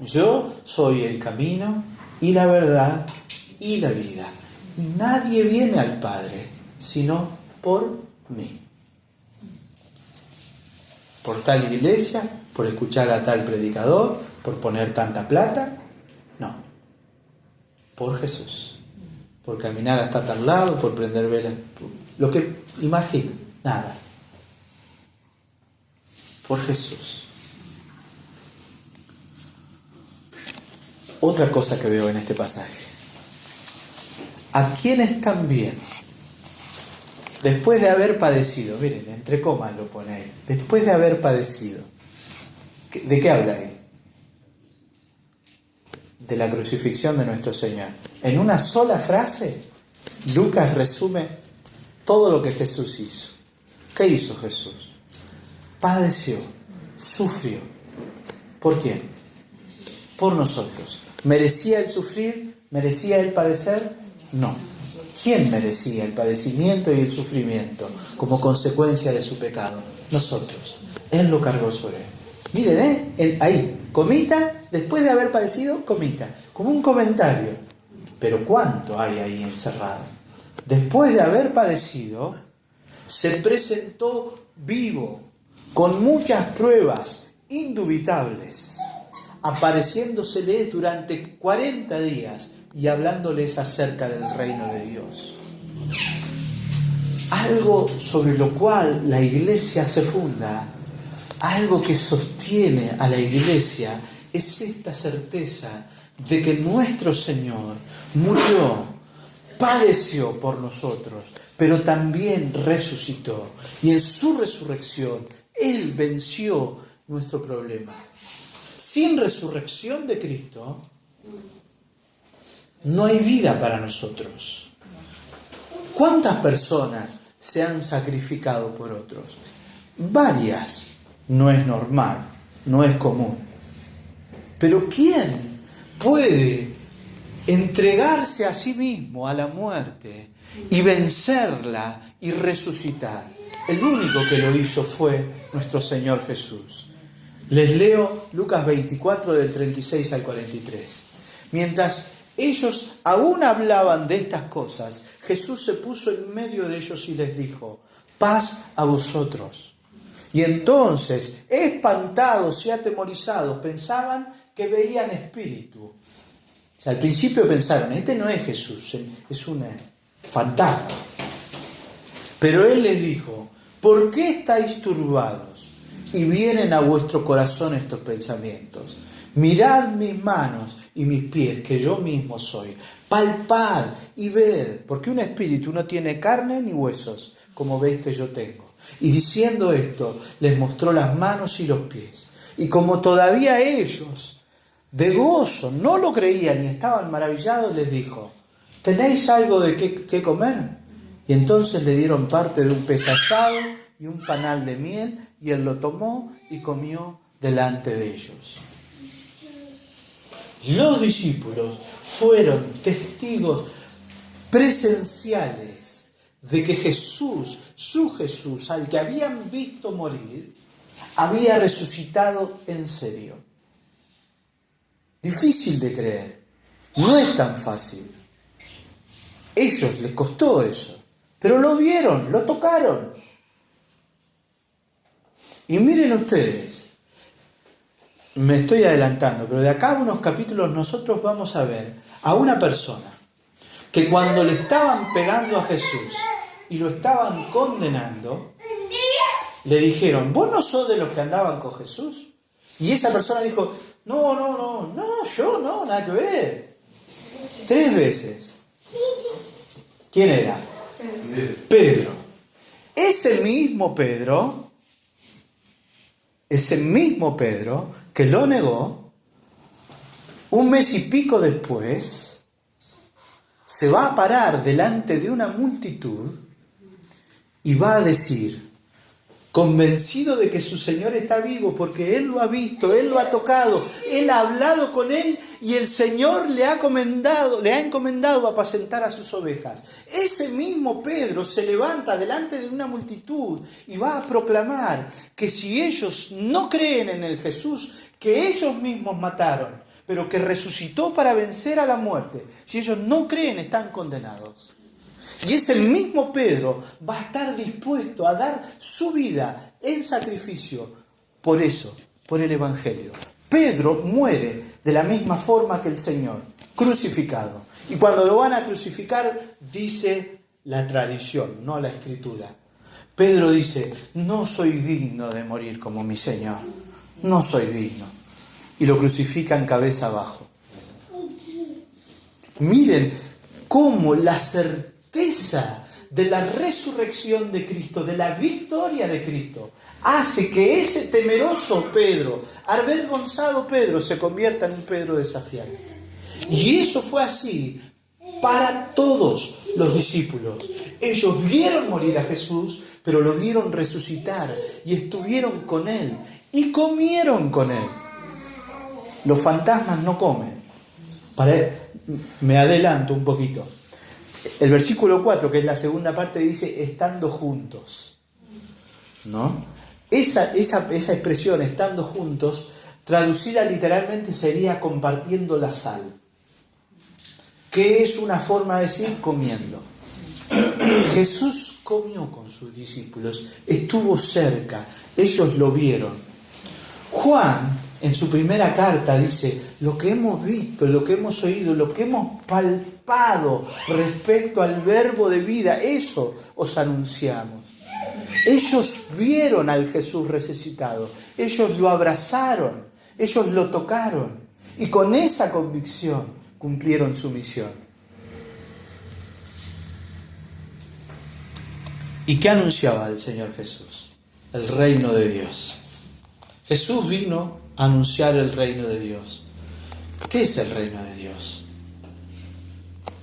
Yo soy el camino y la verdad y la vida. Y nadie viene al Padre sino por mí. Por tal iglesia, por escuchar a tal predicador, por poner tanta plata. No. Por Jesús. Por caminar hasta tal lado, por prender velas. Lo que imaginen, nada. Por Jesús. Otra cosa que veo en este pasaje. ¿A quiénes también, después de haber padecido, miren, entre comas lo pone ahí, después de haber padecido, ¿de qué habla ahí? De la crucifixión de nuestro Señor. En una sola frase, Lucas resume todo lo que Jesús hizo. ¿Qué hizo Jesús? Padeció, sufrió. ¿Por quién? Por nosotros. ¿Merecía él sufrir? ¿Merecía él padecer? No. ¿Quién merecía el padecimiento y el sufrimiento como consecuencia de su pecado? Nosotros. Él lo cargó sobre él. Miren, ahí, comita, después de haber padecido, comita, como un comentario. Pero ¿cuánto hay ahí encerrado? Después de haber padecido, se presentó vivo, con muchas pruebas indubitables, apareciéndoseles durante 40 días y hablándoles acerca del reino de Dios. Algo sobre lo cual la iglesia se funda, algo que sostiene a la iglesia, es esta certeza de que nuestro Señor murió, padeció por nosotros, pero también resucitó. Y en su resurrección, Él venció nuestro problema. Sin resurrección de Cristo, no hay vida para nosotros. ¿Cuántas personas se han sacrificado por otros? Varias. No es normal, no es común. Pero ¿quién puede entregarse a sí mismo a la muerte y vencerla y resucitar? El único que lo hizo fue nuestro Señor Jesús. Les leo Lucas 24 del 36 al 43. Mientras ellos aún hablaban de estas cosas, Jesús se puso en medio de ellos y les dijo: paz a vosotros. Y entonces, espantados y atemorizados, pensaban que veían espíritu. O sea, al principio pensaron, este no es Jesús, es un fantasma. Pero Él les dijo: ¿por qué estáis turbados y vienen a vuestro corazón estos pensamientos? Mirad mis manos y mis pies, que yo mismo soy. Palpad y ved, porque un espíritu no tiene carne ni huesos, como veis que yo tengo. Y diciendo esto, les mostró las manos y los pies. Y como todavía ellos, de gozo, no lo creían y estaban maravillados, les dijo: ¿tenéis algo de qué comer? Y entonces le dieron parte de un pez asado y un panal de miel, y él lo tomó y comió delante de ellos. Los discípulos fueron testigos presenciales de que Jesús, su Jesús, al que habían visto morir, había resucitado en serio. Difícil de creer, no es tan fácil. Ellos les costó eso, pero lo vieron, lo tocaron. Y miren ustedes, me estoy adelantando, pero de acá a unos capítulos nosotros vamos a ver a una persona que cuando le estaban pegando a Jesús y lo estaban condenando, le dijeron, ¿vos no sos de los que andaban con Jesús? Y esa persona dijo, no, yo no, nada que ver. 3 veces. ¿Quién era? Pedro. Ese mismo Pedro que lo negó, 1 mes y pico después, se va a parar delante de una multitud y va a decir, convencido de que su Señor está vivo, porque Él lo ha visto, Él lo ha tocado, Él ha hablado con Él y el Señor le ha encomendado apacentar a sus ovejas. Ese mismo Pedro se levanta delante de una multitud y va a proclamar que si ellos no creen en el Jesús que ellos mismos mataron, pero que resucitó para vencer a la muerte, si ellos no creen, están condenados. Y ese mismo Pedro va a estar dispuesto a dar su vida en sacrificio por eso, por el Evangelio. Pedro muere de la misma forma que el Señor, crucificado. Y cuando lo van a crucificar, dice la tradición, no la Escritura. Pedro dice, no soy digno de morir como mi Señor, no soy digno. Y lo crucifican cabeza abajo. Miren cómo la certeza de la resurrección de Cristo, de la victoria de Cristo, hace que ese temeroso Pedro, avergonzado Pedro, se convierta en un Pedro desafiante. Y eso fue así para todos los discípulos. Ellos vieron morir a Jesús, pero lo vieron resucitar y estuvieron con Él y comieron con Él. Los fantasmas no comen. Me adelanto un poquito. El versículo 4, que es la segunda parte, dice estando juntos, ¿no? Esa expresión, estando juntos, traducida literalmente sería compartiendo la sal, que es una forma de decir comiendo. Jesús comió con sus discípulos, estuvo cerca, ellos lo vieron. Juan, en su primera carta, dice, lo que hemos visto, lo que hemos oído, lo que hemos palpado respecto al verbo de vida, eso os anunciamos. Ellos vieron al Jesús resucitado, ellos lo abrazaron, ellos lo tocaron y con esa convicción cumplieron su misión. ¿Y qué anunciaba el Señor Jesús? El reino de Dios. Jesús vino a anunciar el reino de Dios. ¿Qué es el reino de Dios?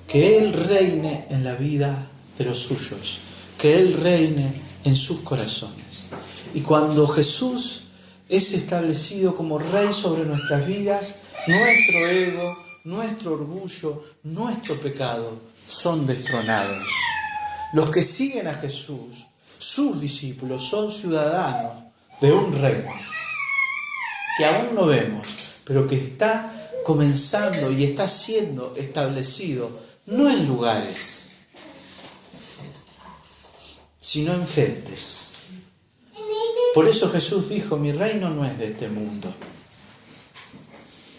Que Él reine en la vida de los suyos, que Él reine en sus corazones. Y cuando Jesús es establecido como Rey sobre nuestras vidas, nuestro ego, nuestro orgullo, nuestro pecado son destronados. Los que siguen a Jesús, sus discípulos, son ciudadanos de un reino que aún no vemos, pero que está comenzando y está siendo establecido no en lugares, sino en gentes. Por eso Jesús dijo, mi reino no es de este mundo.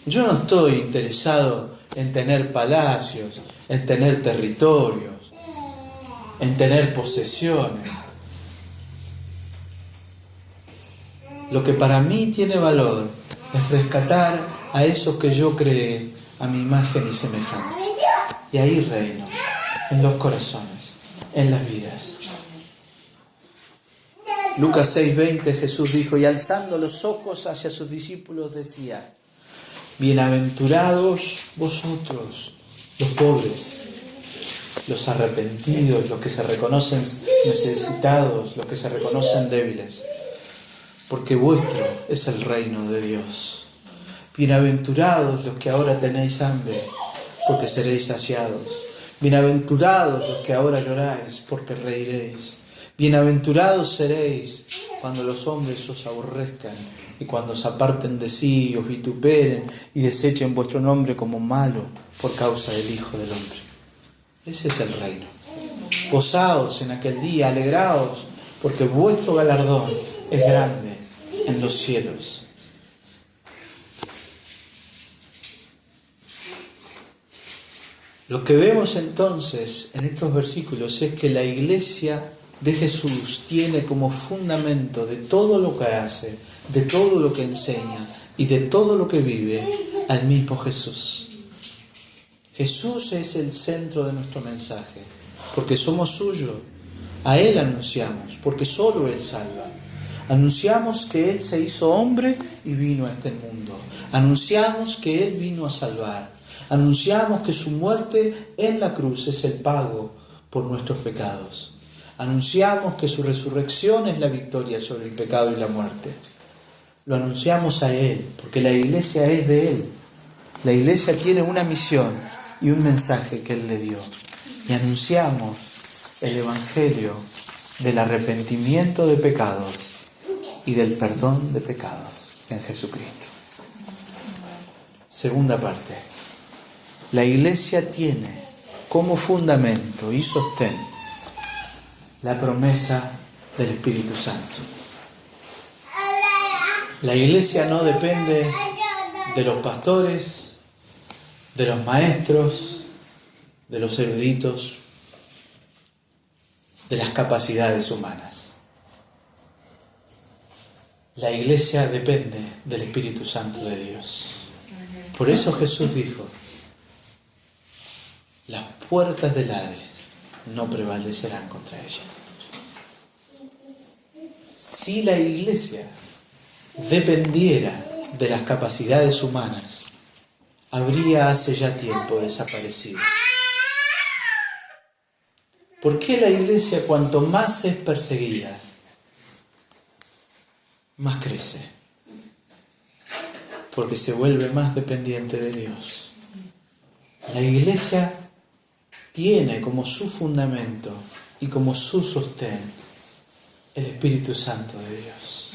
Yo no estoy interesado en tener palacios, en tener territorios, en tener posesiones. Lo que para mí tiene valor es rescatar a esos que yo creé a mi imagen y semejanza. Y ahí reino, en los corazones, en las vidas. Lucas 6:20, Jesús dijo, y alzando los ojos hacia sus discípulos decía, bienaventurados vosotros, los pobres, los arrepentidos, los que se reconocen necesitados, los que se reconocen débiles, porque vuestro es el reino de Dios. Bienaventurados los que ahora tenéis hambre, porque seréis saciados. Bienaventurados los que ahora lloráis, porque reiréis. Bienaventurados seréis cuando los hombres os aborrezcan y cuando os aparten de sí, os vituperen y desechen vuestro nombre como malo por causa del Hijo del Hombre. Ese es el reino. Gozaos en aquel día, alegraos, porque vuestro galardón es grande en los cielos. Lo que vemos entonces en estos versículos es que la iglesia de Jesús tiene como fundamento de todo lo que hace, de todo lo que enseña y de todo lo que vive al mismo Jesús. Jesús es el centro de nuestro mensaje, porque somos suyos. A Él anunciamos, porque solo Él salva. Anunciamos que Él se hizo hombre y vino a este mundo. Anunciamos que Él vino a salvar. Anunciamos que su muerte en la cruz es el pago por nuestros pecados. Anunciamos que su resurrección es la victoria sobre el pecado y la muerte. Lo anunciamos a Él, porque la iglesia es de Él. La iglesia tiene una misión y un mensaje que Él le dio. Y anunciamos el Evangelio del arrepentimiento de pecados y del perdón de pecados en Jesucristo. Segunda parte. La iglesia tiene como fundamento y sostén la promesa del Espíritu Santo. La iglesia no depende de los pastores, de los maestros, de los eruditos, de las capacidades humanas. La iglesia depende del Espíritu Santo de Dios. Por eso Jesús dijo: las puertas del Hades no prevalecerán contra ella. Si la iglesia dependiera de las capacidades humanas, habría hace ya tiempo desaparecido. ¿Por qué la iglesia, cuanto más es perseguida, más crece? Porque se vuelve más dependiente de Dios. La iglesia tiene como su fundamento y como su sostén el Espíritu Santo de Dios.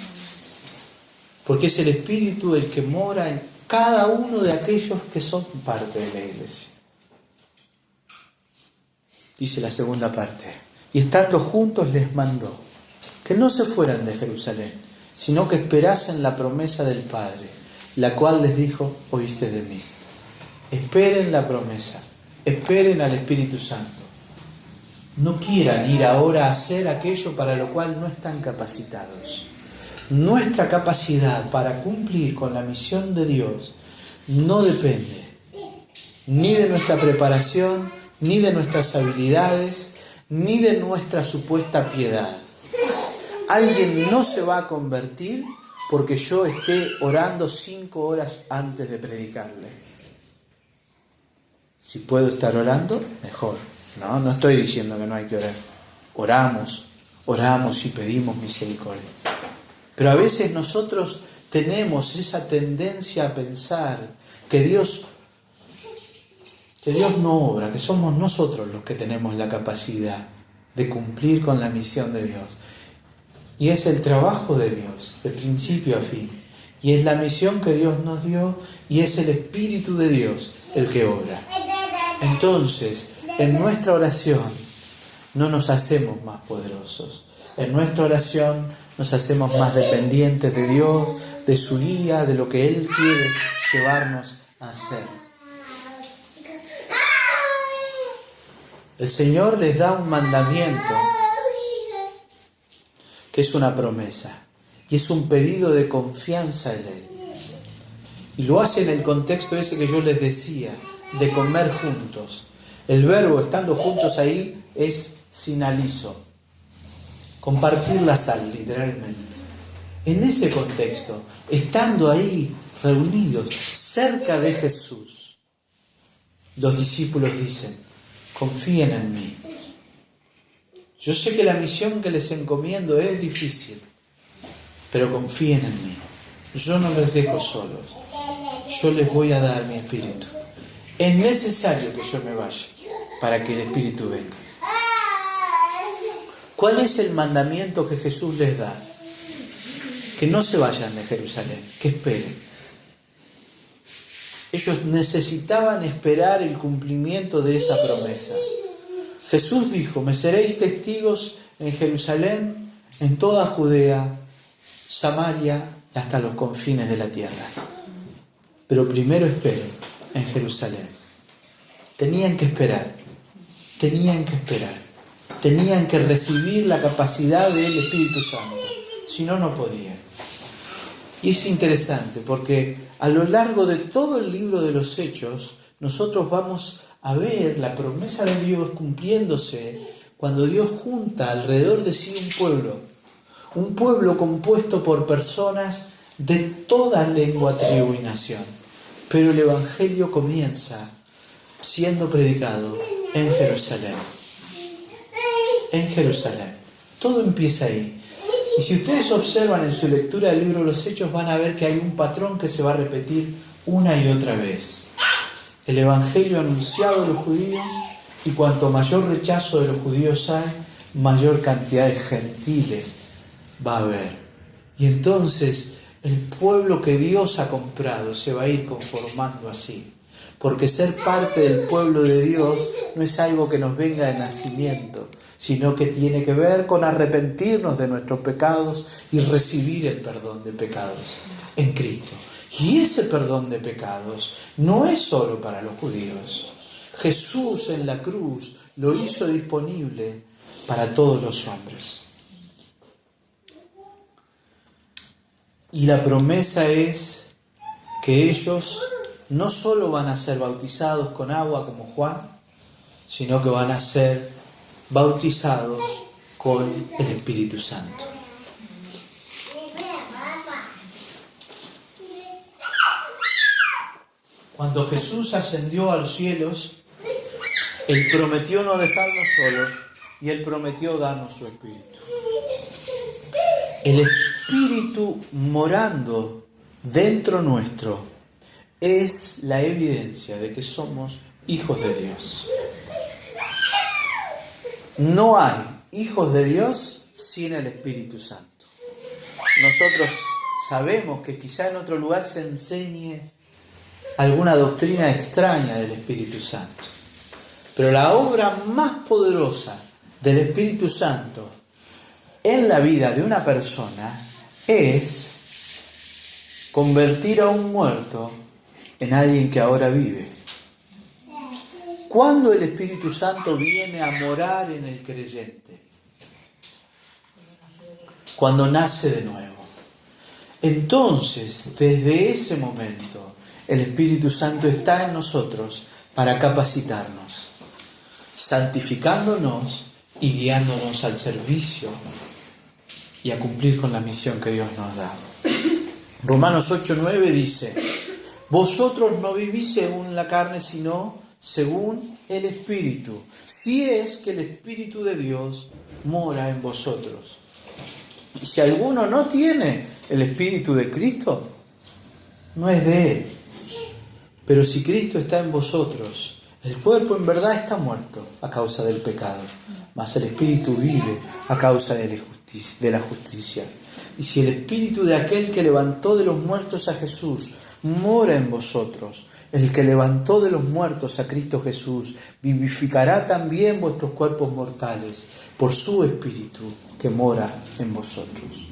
Porque es el Espíritu el que mora en cada uno de aquellos que son parte de la iglesia. Dice la segunda parte: y estando juntos les mandó que no se fueran de Jerusalén, sino que esperasen la promesa del Padre, la cual les dijo: oíste de mí. Esperen la promesa, esperen al Espíritu Santo. No quieran ir ahora a hacer aquello para lo cual no están capacitados. Nuestra capacidad para cumplir con la misión de Dios no depende ni de nuestra preparación, ni de nuestras habilidades, ni de nuestra supuesta piedad. Alguien no se va a convertir porque yo esté orando 5 horas antes de predicarle. Si puedo estar orando, mejor. No estoy diciendo que no hay que orar. Oramos y pedimos misericordia. Pero a veces nosotros tenemos esa tendencia a pensar que Dios no obra, que somos nosotros los que tenemos la capacidad de cumplir con la misión de Dios. Y es el trabajo de Dios, de principio a fin. Y es la misión que Dios nos dio, y es el Espíritu de Dios el que obra. Entonces, en nuestra oración no nos hacemos más poderosos. En nuestra oración nos hacemos más dependientes de Dios, de su guía, de lo que Él quiere llevarnos a hacer. El Señor les da un mandamiento que es una promesa y es un pedido de confianza en Él. Y lo hace en el contexto ese que yo les decía, de comer juntos. El verbo estando juntos ahí es sinalizo, compartir la sal, literalmente. En ese contexto, estando ahí reunidos cerca de Jesús, los discípulos dicen: confíen en mí. Yo sé que la misión que les encomiendo es difícil, pero confíen en mí. Yo no les dejo solos. Yo les voy a dar mi Espíritu. Es necesario que yo me vaya para que el Espíritu venga. ¿Cuál es el mandamiento que Jesús les da? Que no se vayan de Jerusalén, que esperen. Ellos necesitaban esperar el cumplimiento de esa promesa. Jesús dijo: me seréis testigos en Jerusalén, en toda Judea, Samaria y hasta los confines de la tierra. Pero primero esperen en Jerusalén. Tenían que esperar, tenían que recibir la capacidad del Espíritu Santo, si no, no podían. Y es interesante porque a lo largo de todo el libro de los Hechos, nosotros vamos a ver la promesa de Dios cumpliéndose cuando Dios junta alrededor de sí un pueblo compuesto por personas de toda lengua, tribu y nación. Pero el Evangelio comienza siendo predicado en Jerusalén. En Jerusalén. Todo empieza ahí. Y si ustedes observan en su lectura del libro de los Hechos, van a ver que hay un patrón que se va a repetir una y otra vez. El Evangelio anunciado a los judíos, y cuanto mayor rechazo de los judíos hay, mayor cantidad de gentiles va a haber. Y entonces el pueblo que Dios ha comprado se va a ir conformando así. Porque ser parte del pueblo de Dios no es algo que nos venga de nacimiento, sino que tiene que ver con arrepentirnos de nuestros pecados y recibir el perdón de pecados en Cristo. Y ese perdón de pecados no es solo para los judíos. Jesús en la cruz lo hizo disponible para todos los hombres. Y la promesa es que ellos no solo van a ser bautizados con agua como Juan, sino que van a ser bautizados con el Espíritu Santo. Cuando Jesús ascendió a los cielos, Él prometió no dejarnos solos y Él prometió darnos su Espíritu. El Espíritu morando dentro nuestro es la evidencia de que somos hijos de Dios. No hay hijos de Dios sin el Espíritu Santo. Nosotros sabemos que quizá en otro lugar se enseñe alguna doctrina extraña del Espíritu Santo. Pero la obra más poderosa del Espíritu Santo en la vida de una persona es convertir a un muerto en alguien que ahora vive. ¿Cuándo el Espíritu Santo viene a morar en el creyente? Cuando nace de nuevo. Entonces, desde ese momento, el Espíritu Santo está en nosotros para capacitarnos, santificándonos y guiándonos al servicio y a cumplir con la misión que Dios nos da. Romanos 8:9 dice: vosotros no vivís según la carne, sino según el Espíritu, si es que el Espíritu de Dios mora en vosotros. Y si alguno no tiene el Espíritu de Cristo, no es de Él. Pero si Cristo está en vosotros, el cuerpo en verdad está muerto a causa del pecado, mas el Espíritu vive a causa de la justicia. Y si el Espíritu de aquel que levantó de los muertos a Jesús mora en vosotros, el que levantó de los muertos a Cristo Jesús vivificará también vuestros cuerpos mortales por su Espíritu que mora en vosotros.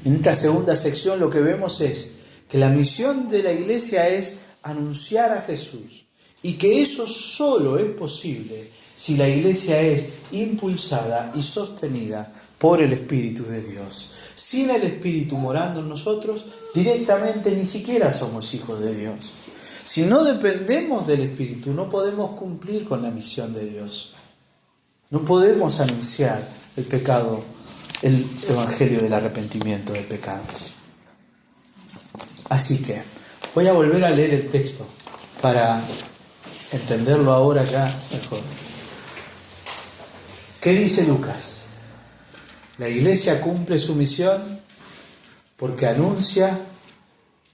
En esta segunda sección lo que vemos es que la misión de la iglesia es anunciar a Jesús, y que eso solo es posible si la iglesia es impulsada y sostenida por el Espíritu de Dios. Sin el Espíritu morando en nosotros, directamente ni siquiera somos hijos de Dios. Si no dependemos del Espíritu, no podemos cumplir con la misión de Dios. No podemos anunciar el pecado, el evangelio del arrepentimiento de pecados. Así que voy a volver a leer el texto para entenderlo ahora ya mejor. ¿Qué dice Lucas? La iglesia cumple su misión porque anuncia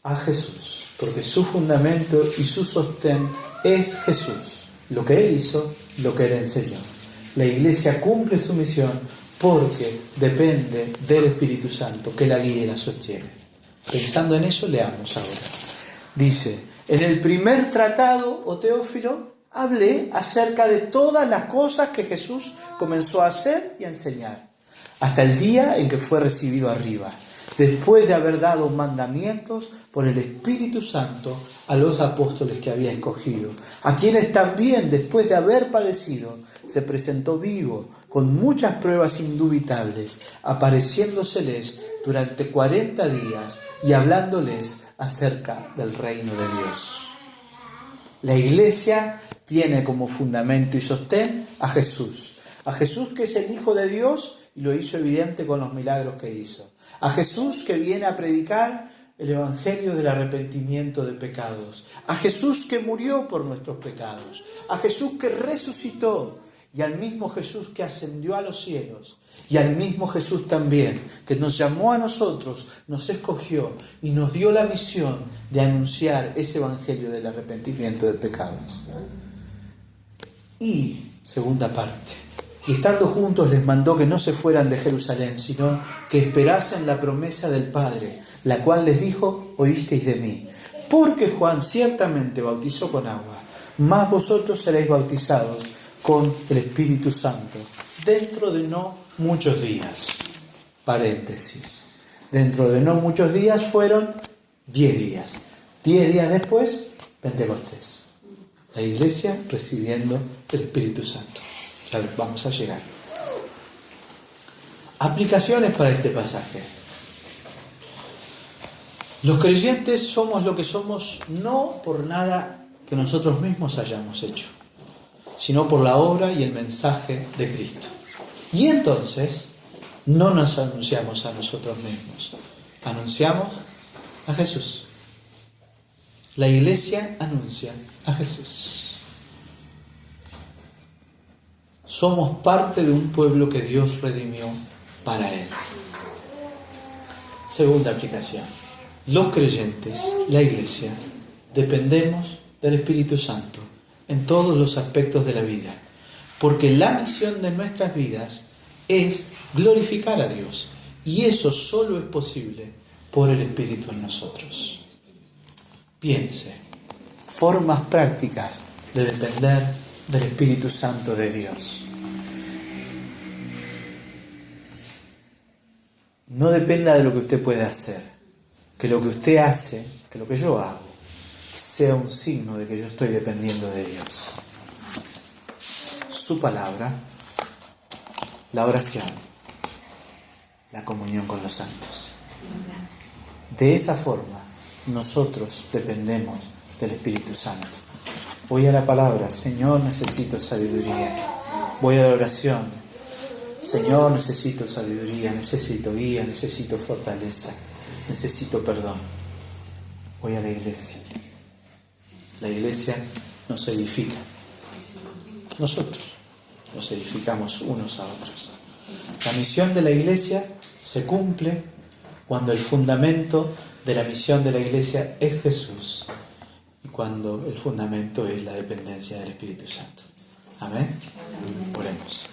a Jesús, porque su fundamento y su sostén es Jesús, lo que Él hizo, lo que Él enseñó. La iglesia cumple su misión porque depende del Espíritu Santo que la guía y la sostiene. Pensando en eso, leamos ahora. Dice: en el primer tratado, oh Teófilo, hablé acerca de todas las cosas que Jesús comenzó a hacer y a enseñar, hasta el día en que fue recibido arriba, después de haber dado mandamientos por el Espíritu Santo a los apóstoles que había escogido, a quienes también, después de haber padecido, se presentó vivo, con muchas pruebas indubitables, apareciéndoseles durante 40 días y hablándoles acerca del reino de Dios. La Iglesia tiene como fundamento y sostén a Jesús que es el Hijo de Dios y lo hizo evidente con los milagros que hizo. A Jesús que viene a predicar el Evangelio del arrepentimiento de pecados. A Jesús que murió por nuestros pecados. A Jesús que resucitó. Y al mismo Jesús que ascendió a los cielos. Y al mismo Jesús también que nos llamó a nosotros, nos escogió y nos dio la misión de anunciar ese Evangelio del arrepentimiento de pecados. Y, segunda parte, y estando juntos les mandó que no se fueran de Jerusalén, sino que esperasen la promesa del Padre, la cual les dijo: oísteis de mí. Porque Juan ciertamente bautizó con agua, mas vosotros seréis bautizados con el Espíritu Santo, dentro de no muchos días. Paréntesis. Dentro de no muchos días fueron 10 días. 10 días después, Pentecostés. La Iglesia recibiendo el Espíritu Santo. Ya vamos a llegar. Aplicaciones para este pasaje. Los creyentes somos lo que somos no por nada que nosotros mismos hayamos hecho, sino por la obra y el mensaje de Cristo. Y entonces no nos anunciamos a nosotros mismos, anunciamos a Jesús. La Iglesia anuncia a Jesús. Somos parte de un pueblo que Dios redimió para Él. Segunda aplicación. Los creyentes, la Iglesia, dependemos del Espíritu Santo en todos los aspectos de la vida, porque la misión de nuestras vidas es glorificar a Dios, y eso solo es posible por el Espíritu en nosotros. Piense, formas prácticas de depender del Espíritu Santo de Dios. No dependa de lo que usted puede hacer, que lo que usted hace, que lo que yo hago, sea un signo de que yo estoy dependiendo de Dios. Su palabra, la oración, la comunión con los santos. De esa forma, nosotros dependemos del Espíritu Santo. Voy a la palabra: Señor, necesito sabiduría. Voy a la oración: Señor, necesito sabiduría, necesito guía, necesito fortaleza, necesito perdón. Voy a la iglesia. La iglesia nos edifica. Nosotros nos edificamos unos a otros. La misión de la iglesia se cumple cuando el fundamento de la misión de la iglesia es Jesús y cuando el fundamento es la dependencia del Espíritu Santo. Amén. Oremos.